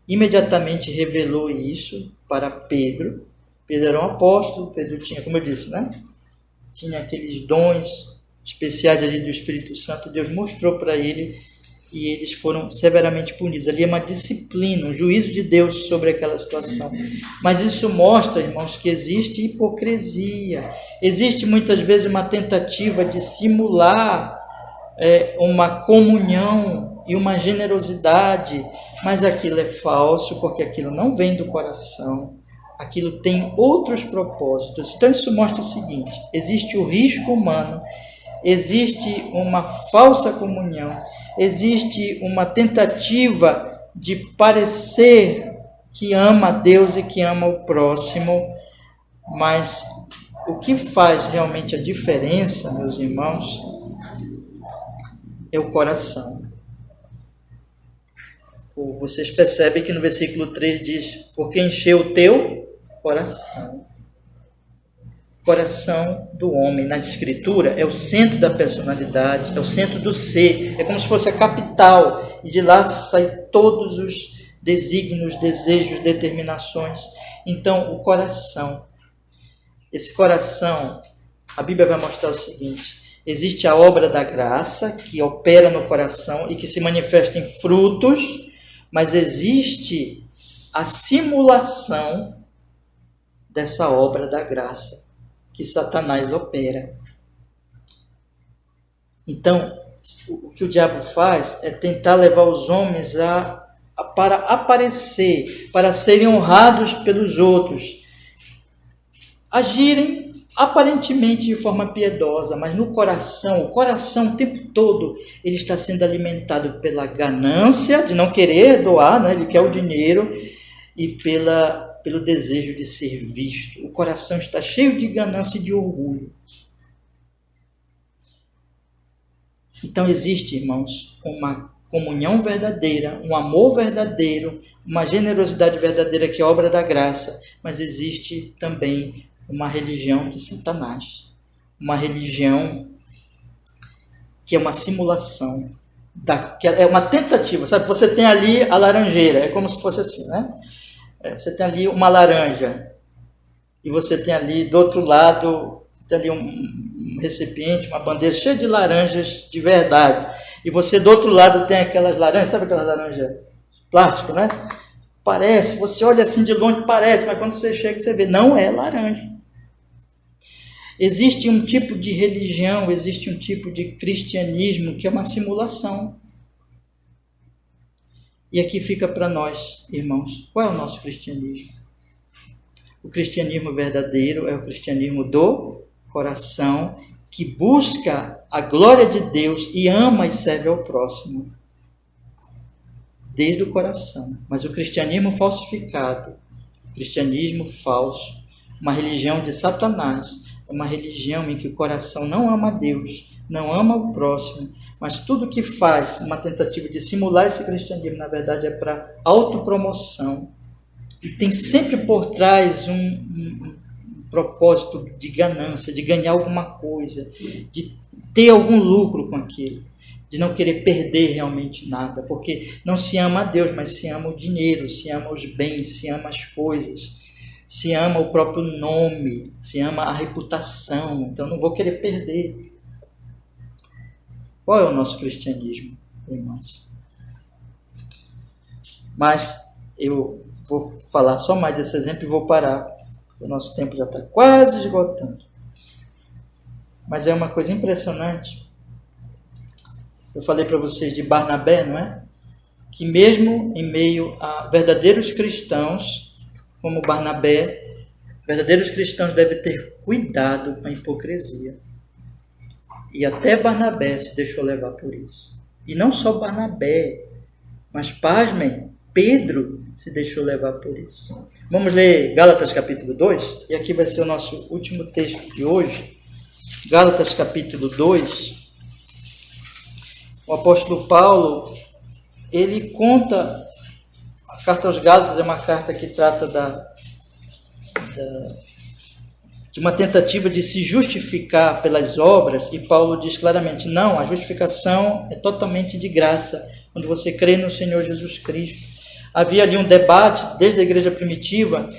S1: imediatamente revelou isso para Pedro. Pedro era um apóstolo, Pedro tinha, como eu disse, né? Tinha aqueles dons especiais ali do Espírito Santo, Deus mostrou para ele e eles foram severamente punidos. Ali é uma disciplina, um juízo de Deus sobre aquela situação. Mas isso mostra, irmãos, que existe hipocrisia, existe muitas vezes uma tentativa de simular uma comunhão e uma generosidade, mas aquilo é falso, porque aquilo não vem do coração. Aquilo tem outros propósitos. Então isso mostra o seguinte: existe o risco humano, existe uma falsa comunhão, existe uma tentativa de parecer que ama a Deus e que ama o próximo, mas o que faz realmente a diferença, meus irmãos, é o coração. Vocês percebem que no versículo 3 diz: porque encheu o teu coração. Coração do homem, na escritura, é o centro da personalidade, é o centro do ser, é como se fosse a capital, e de lá saem todos os desígnios, desejos, determinações. Então, o coração, esse coração, a Bíblia vai mostrar o seguinte: existe a obra da graça, que opera no coração e que se manifesta em frutos, mas existe a simulação dessa obra da graça que Satanás opera. Então, o que o diabo faz é tentar levar os homens para aparecer, para serem honrados pelos outros, agirem aparentemente de forma piedosa, mas no coração, o coração o tempo todo, ele está sendo alimentado pela ganância de não querer doar, né? Ele quer o dinheiro, e pelo desejo de ser visto. O coração está cheio de ganância e de orgulho. Então existe, irmãos, uma comunhão verdadeira, um amor verdadeiro, uma generosidade verdadeira que é obra da graça, mas existe também uma religião de Satanás, uma religião que é uma simulação, que é uma tentativa, sabe? Você tem ali a laranjeira, é como se fosse assim, né? Você tem ali uma laranja, e você tem ali do outro lado, você tem ali um recipiente, uma bandeja cheia de laranjas de verdade, e você do outro lado tem aquelas laranjas, sabe aquelas laranjas plástico, né? Parece, você olha assim de longe, parece, mas quando você chega você vê, não é laranja. Existe um tipo de religião, existe um tipo de cristianismo que é uma simulação. E aqui fica para nós, irmãos, qual é o nosso cristianismo? O cristianismo verdadeiro é o cristianismo do coração, que busca a glória de Deus e ama e serve ao próximo. Desde o coração. Mas o cristianismo falsificado, o cristianismo falso, uma religião de Satanás, é uma religião em que o coração não ama a Deus, não ama o próximo, mas tudo que faz uma tentativa de simular esse cristianismo, na verdade, é para autopromoção. E tem sempre por trás um propósito de ganância, de ganhar alguma coisa, de ter algum lucro com aquilo, de não querer perder realmente nada, porque não se ama a Deus, mas se ama o dinheiro, se ama os bens, se ama as coisas, se ama o próprio nome, se ama a reputação. Então não vou querer perder. Qual é o nosso cristianismo, irmãos? Mas eu vou falar só mais esse exemplo e vou parar. O nosso tempo já está quase esgotando. mas é uma coisa impressionante. Eu falei para vocês de Barnabé, não é? Que mesmo em meio a verdadeiros cristãos, como Barnabé, verdadeiros cristãos devem ter cuidado com a hipocrisia. E até Barnabé se deixou levar por isso. E não só Barnabé, mas, pasmem, Pedro se deixou levar por isso. Vamos ler Gálatas capítulo 2, e aqui vai ser o nosso último texto de hoje. Gálatas capítulo 2. O apóstolo Paulo, ele conta, a carta aos Gálatas é uma carta que trata de uma tentativa de se justificar pelas obras, e Paulo diz claramente, não, a justificação é totalmente de graça, quando você crê no Senhor Jesus Cristo. Havia ali um debate, desde a igreja primitiva,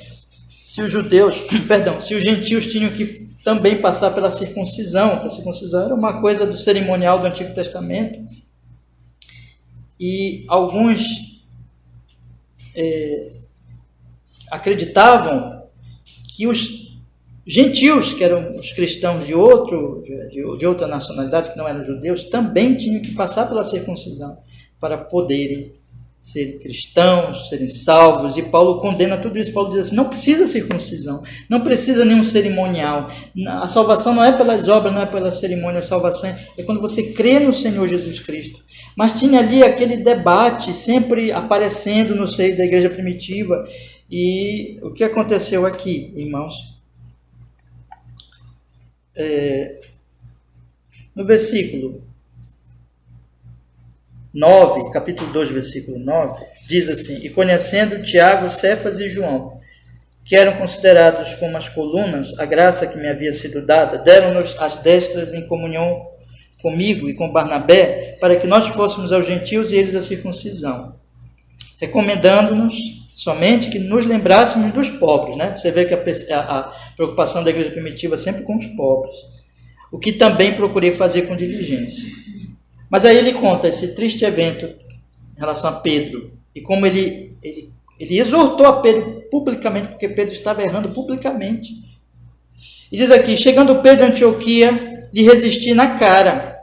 S1: se os gentios tinham que também passar pela circuncisão, que a circuncisão era uma coisa do cerimonial do Antigo Testamento, e alguns acreditavam que os gentios, que eram os cristãos de outra nacionalidade, que não eram judeus, também tinham que passar pela circuncisão para poderem ser cristãos, serem salvos. E Paulo condena tudo isso. Paulo diz assim, não precisa circuncisão, não precisa nenhum cerimonial. A salvação não é pelas obras, não é pela cerimônia. A salvação é quando você crê no Senhor Jesus Cristo. Mas tinha ali aquele debate sempre aparecendo no seio da igreja primitiva. E o que aconteceu aqui, irmãos? No versículo 9, capítulo 2, versículo 9, diz assim, e conhecendo Tiago, Cefas e João, que eram considerados como as colunas, a graça que me havia sido dada, deram-nos as destras em comunhão comigo e com Barnabé, para que nós fôssemos aos gentios e eles à circuncisão, recomendando-nos somente que nos lembrássemos dos pobres, né? Você vê que a preocupação da igreja primitiva sempre com os pobres, o que também procurei fazer com diligência. Mas aí ele conta esse triste evento em relação a Pedro, e como ele exortou a Pedro publicamente, porque Pedro estava errando publicamente. E diz aqui, chegando Pedro a Antioquia, lhe resisti na cara,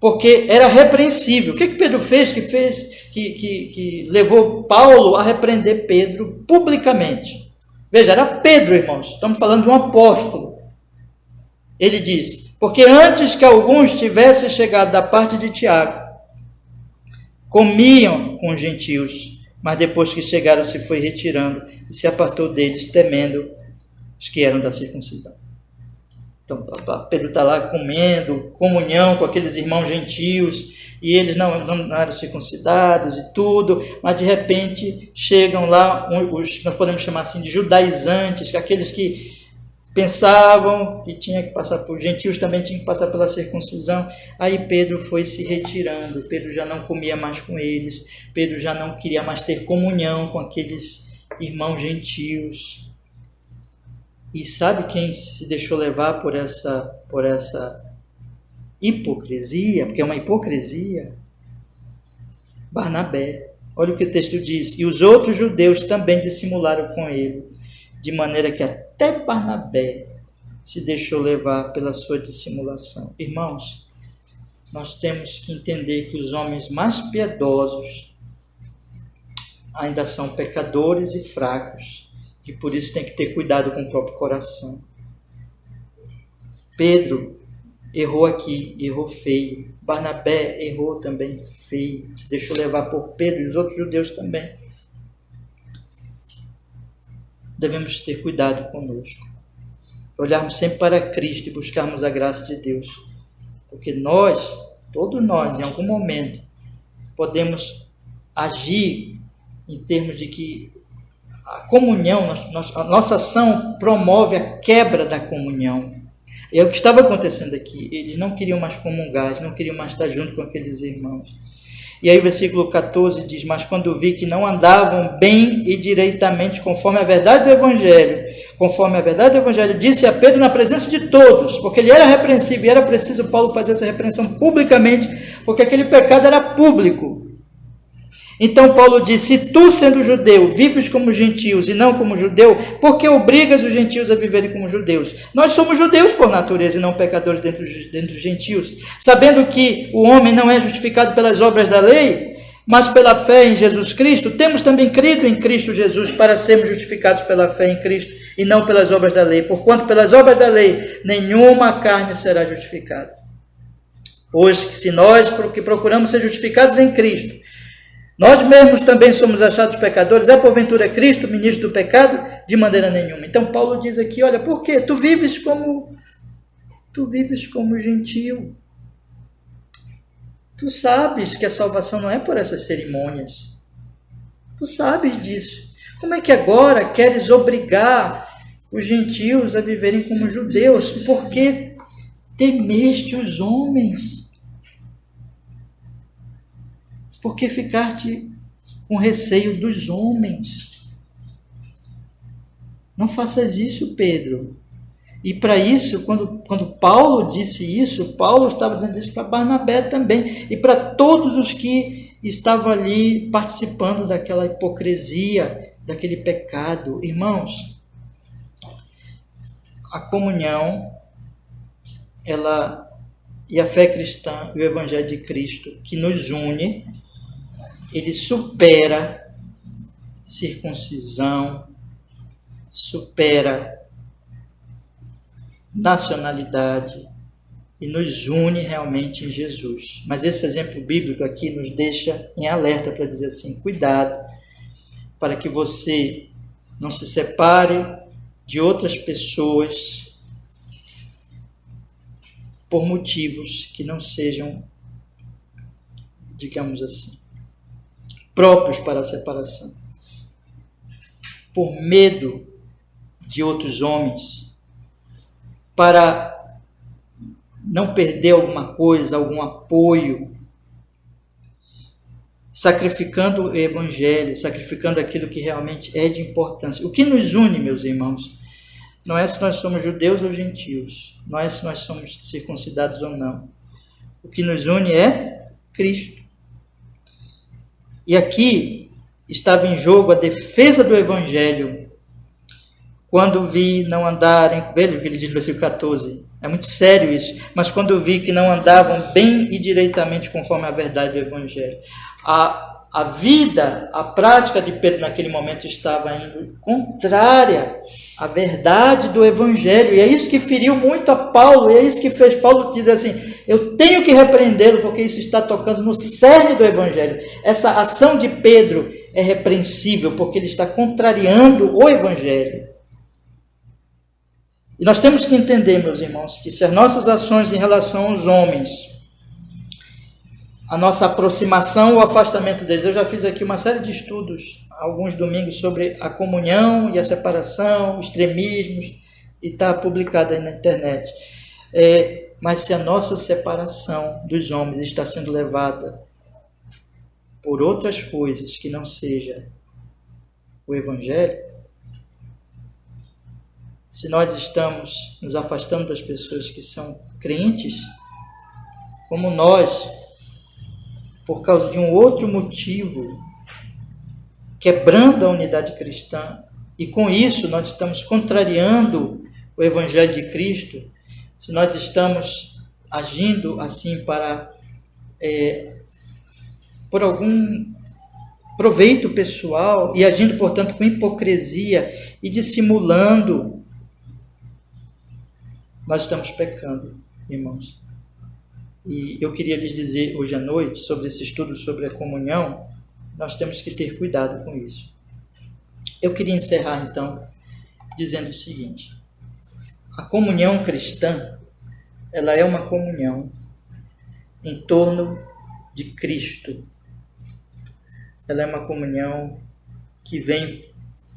S1: porque era repreensível. O que Pedro fez que levou Paulo a repreender Pedro publicamente? Veja, era Pedro, irmãos, estamos falando de um apóstolo. Ele diz, porque antes que alguns tivessem chegado da parte de Tiago, comiam com os gentios, mas depois que chegaram se foi retirando e se apartou deles, temendo os que eram da circuncisão. Então, Pedro está lá comendo, comunhão com aqueles irmãos gentios, e eles não eram circuncidados e tudo, mas de repente chegam lá os que nós podemos chamar assim de judaizantes, aqueles que pensavam que tinha que passar por gentios, também tinha que passar pela circuncisão. Aí Pedro foi se retirando, Pedro já não comia mais com eles, Pedro já não queria mais ter comunhão com aqueles irmãos gentios. E sabe quem se deixou levar por essa hipocrisia? Porque é uma hipocrisia. Barnabé. Olha o que o texto diz. E os outros judeus também dissimularam com ele, de maneira que até Barnabé se deixou levar pela sua dissimulação. Irmãos, nós temos que entender que os homens mais piedosos ainda são pecadores e fracos, que por isso tem que ter cuidado com o próprio coração. Pedro errou aqui, errou feio. Barnabé errou também feio, se deixou levar por Pedro e os outros judeus também. Devemos ter cuidado conosco, olharmos sempre para Cristo e buscarmos a graça de Deus, porque todos nós, em algum momento, podemos agir em termos de que a comunhão, a nossa ação promove a quebra da comunhão. E é o que estava acontecendo aqui. Eles não queriam mais comungar, eles não queriam mais estar junto com aqueles irmãos. E aí o versículo 14 diz, mas quando vi que não andavam bem e direitamente conforme a verdade do Evangelho, disse a Pedro na presença de todos, porque ele era repreensível e era preciso Paulo fazer essa repreensão publicamente, porque aquele pecado era público. Então Paulo diz, se tu, sendo judeu, vives como gentios e não como judeu, por que obrigas os gentios a viverem como judeus? Nós somos judeus por natureza e não pecadores dentro dos gentios, sabendo que o homem não é justificado pelas obras da lei, mas pela fé em Jesus Cristo. Temos também crido em Cristo Jesus para sermos justificados pela fé em Cristo e não pelas obras da lei, porquanto pelas obras da lei nenhuma carne será justificada. Pois se nós que procuramos ser justificados em Cristo, nós mesmos também somos achados pecadores, é porventura Cristo, ministro do pecado? De maneira nenhuma. Então Paulo diz aqui, olha, por quê? Tu vives como gentio. Tu sabes que a salvação não é por essas cerimônias. Tu sabes disso. Como é que agora queres obrigar os gentios a viverem como judeus? Porque temeste os homens. Porque ficaste com receio dos homens. Não faças isso, Pedro. E para isso, quando Paulo disse isso, Paulo estava dizendo isso para Barnabé também, e para todos os que estavam ali participando daquela hipocrisia, daquele pecado. Irmãos, a comunhão, e a fé cristã, e o Evangelho de Cristo, que nos une, ele supera circuncisão, supera nacionalidade e nos une realmente em Jesus. Mas esse exemplo bíblico aqui nos deixa em alerta para dizer assim, cuidado, para que você não se separe de outras pessoas por motivos que não sejam, digamos assim, próprios para a separação, por medo de outros homens, para não perder alguma coisa, algum apoio, sacrificando o Evangelho, sacrificando aquilo que realmente é de importância. O que nos une, meus irmãos, não é se nós somos judeus ou gentios, não é se nós somos circuncidados ou não. O que nos une é Cristo. E aqui estava em jogo a defesa do Evangelho. Quando vi não andarem, veja o que ele diz no versículo 14, é muito sério isso, mas quando vi que não andavam bem e direitamente conforme a verdade do Evangelho. A vida, a prática de Pedro naquele momento estava indo contrária à verdade do Evangelho, e é isso que feriu muito a Paulo, e é isso que fez Paulo dizer assim, eu tenho que repreendê-lo, porque isso está tocando no cerne do Evangelho. Essa ação de Pedro é repreensível, porque ele está contrariando o Evangelho. E nós temos que entender, meus irmãos, que se as nossas ações em relação aos homens, a nossa aproximação ou afastamento deles, eu já fiz aqui uma série de estudos, alguns domingos, sobre a comunhão e a separação, extremismos, e está publicado aí na internet. Mas se a nossa separação dos homens está sendo levada por outras coisas que não seja o Evangelho, se nós estamos nos afastando das pessoas que são crentes, como nós, por causa de um outro motivo, quebrando a unidade cristã, e com isso nós estamos contrariando o Evangelho de Cristo, se nós estamos agindo assim por algum proveito pessoal e agindo, portanto, com hipocrisia e dissimulando, nós estamos pecando, irmãos. E eu queria lhes dizer hoje à noite, sobre esse estudo sobre a comunhão, nós temos que ter cuidado com isso. Eu queria encerrar, então, dizendo o seguinte: a comunhão cristã, ela é uma comunhão em torno de Cristo. Ela é uma comunhão que vem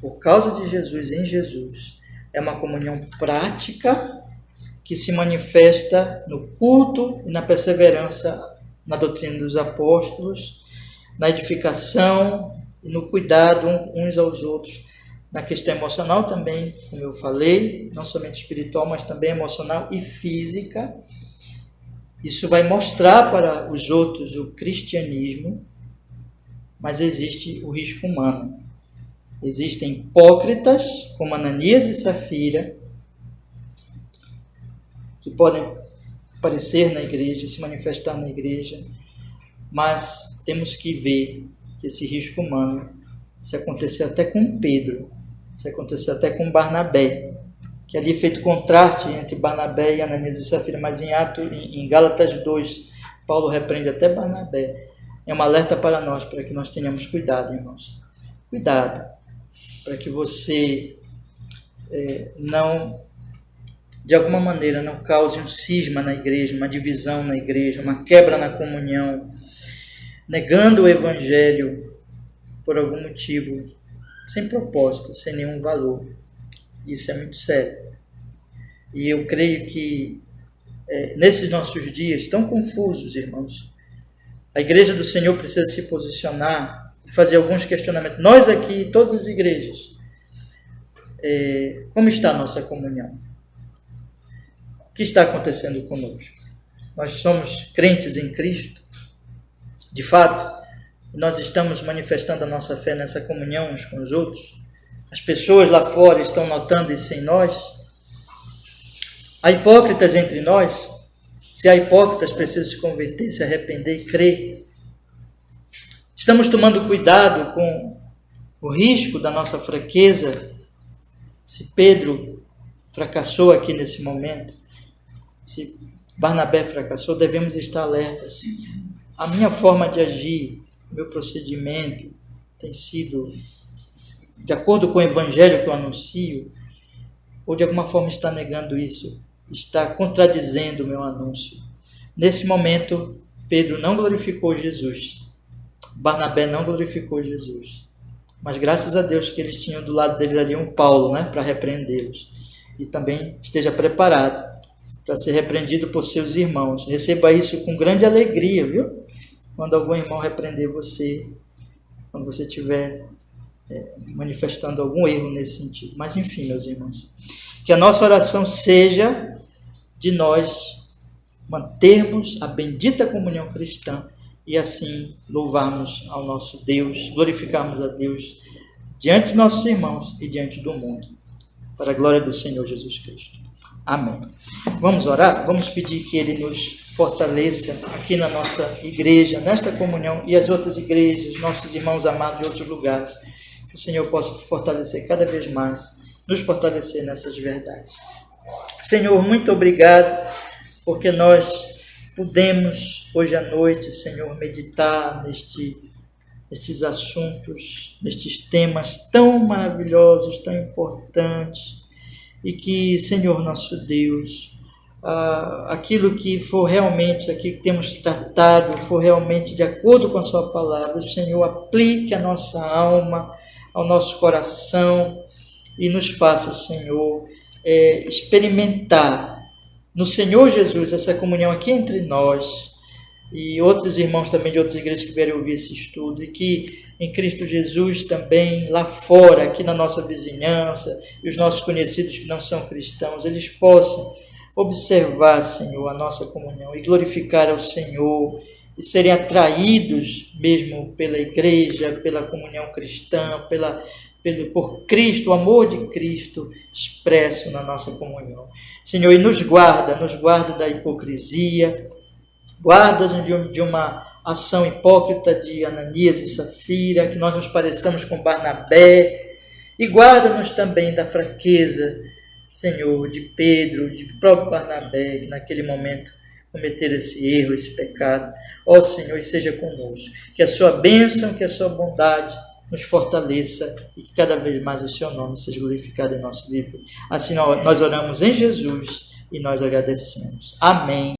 S1: por causa de Jesus, em Jesus. É uma comunhão prática, que se manifesta no culto e na perseverança na doutrina dos apóstolos, na edificação e no cuidado uns aos outros, na questão emocional também, como eu falei, não somente espiritual, mas também emocional e física. Isso vai mostrar para os outros o cristianismo, mas existe o risco humano. Existem hipócritas, como Ananias e Safira, que podem aparecer na igreja, se manifestar na igreja, mas temos que ver que esse risco humano, se aconteceu até com Pedro, se aconteceu até com Barnabé, que ali é feito contraste entre Barnabé e Ananias e Safira, mas em Gálatas 2, Paulo repreende até Barnabé. É um alerta para nós, para que nós tenhamos cuidado, irmãos. Cuidado, para que você não, de alguma maneira, não cause um cisma na igreja, uma divisão na igreja, uma quebra na comunhão, negando o evangelho por algum motivo, sem propósito, sem nenhum valor. Isso é muito sério. E eu creio que nesses nossos dias tão confusos, irmãos, a igreja do Senhor precisa se posicionar e fazer alguns questionamentos. Nós aqui, todas as igrejas, como está a nossa comunhão? O que está acontecendo conosco? Nós somos crentes em Cristo? De fato, nós estamos manifestando a nossa fé nessa comunhão uns com os outros? As pessoas lá fora estão notando isso em nós? Há hipócritas entre nós? Se há hipócritas, precisam se converter, se arrepender e crer. Estamos tomando cuidado com o risco da nossa fraqueza. Se Pedro fracassou aqui nesse momento, se Barnabé fracassou, devemos estar alertas. A minha forma de agir, meu procedimento tem sido de acordo com o evangelho que eu anuncio, ou de alguma forma está negando isso, está contradizendo o meu anúncio. Nesse momento, Pedro não glorificou Jesus, Barnabé não glorificou Jesus, mas graças a Deus que eles tinham do lado deles ali um Paulo, para repreendê-los, e também esteja preparado para ser repreendido por seus irmãos. Receba isso com grande alegria, viu? Quando algum irmão repreender você, quando você estiver manifestando algum erro nesse sentido. Mas enfim, meus irmãos, que a nossa oração seja de nós mantermos a bendita comunhão cristã e assim louvarmos ao nosso Deus, glorificarmos a Deus diante de nossos irmãos e diante do mundo, para a glória do Senhor Jesus Cristo. Amém. Vamos orar? Vamos pedir que Ele nos fortaleça aqui na nossa igreja, nesta comunhão e as outras igrejas, nossos irmãos amados de outros lugares. Que o Senhor possa fortalecer cada vez mais, nos fortalecer nessas verdades. Senhor, muito obrigado, porque nós pudemos hoje à noite, Senhor, meditar nestes assuntos, nestes temas tão maravilhosos, tão importantes, e que, Senhor nosso Deus, aquilo que for realmente, aquilo que temos tratado, for realmente de acordo com a Sua palavra, o Senhor aplique a nossa alma, ao nosso coração e nos faça, Senhor, experimentar no Senhor Jesus essa comunhão aqui entre nós e outros irmãos também de outras igrejas que vierem ouvir esse estudo, e que em Cristo Jesus também lá fora, aqui na nossa vizinhança, e os nossos conhecidos que não são cristãos, eles possam observar, Senhor, a nossa comunhão e glorificar ao Senhor e serem atraídos mesmo pela igreja, pela comunhão cristã, por Cristo, o amor de Cristo expresso na nossa comunhão. Senhor, e nos guarda da hipocrisia, guarda-nos de uma ação hipócrita de Ananias e Safira, que nós nos pareçamos com Barnabé, e guarda-nos também da fraqueza, Senhor, de Pedro, de próprio Barnabé, que naquele momento cometeram esse erro, esse pecado. Ó Senhor, e seja conosco, que a Sua bênção, que a Sua bondade nos fortaleça e que cada vez mais o Seu nome seja glorificado em nosso viver. Assim nós oramos em Jesus e nós agradecemos. Amém.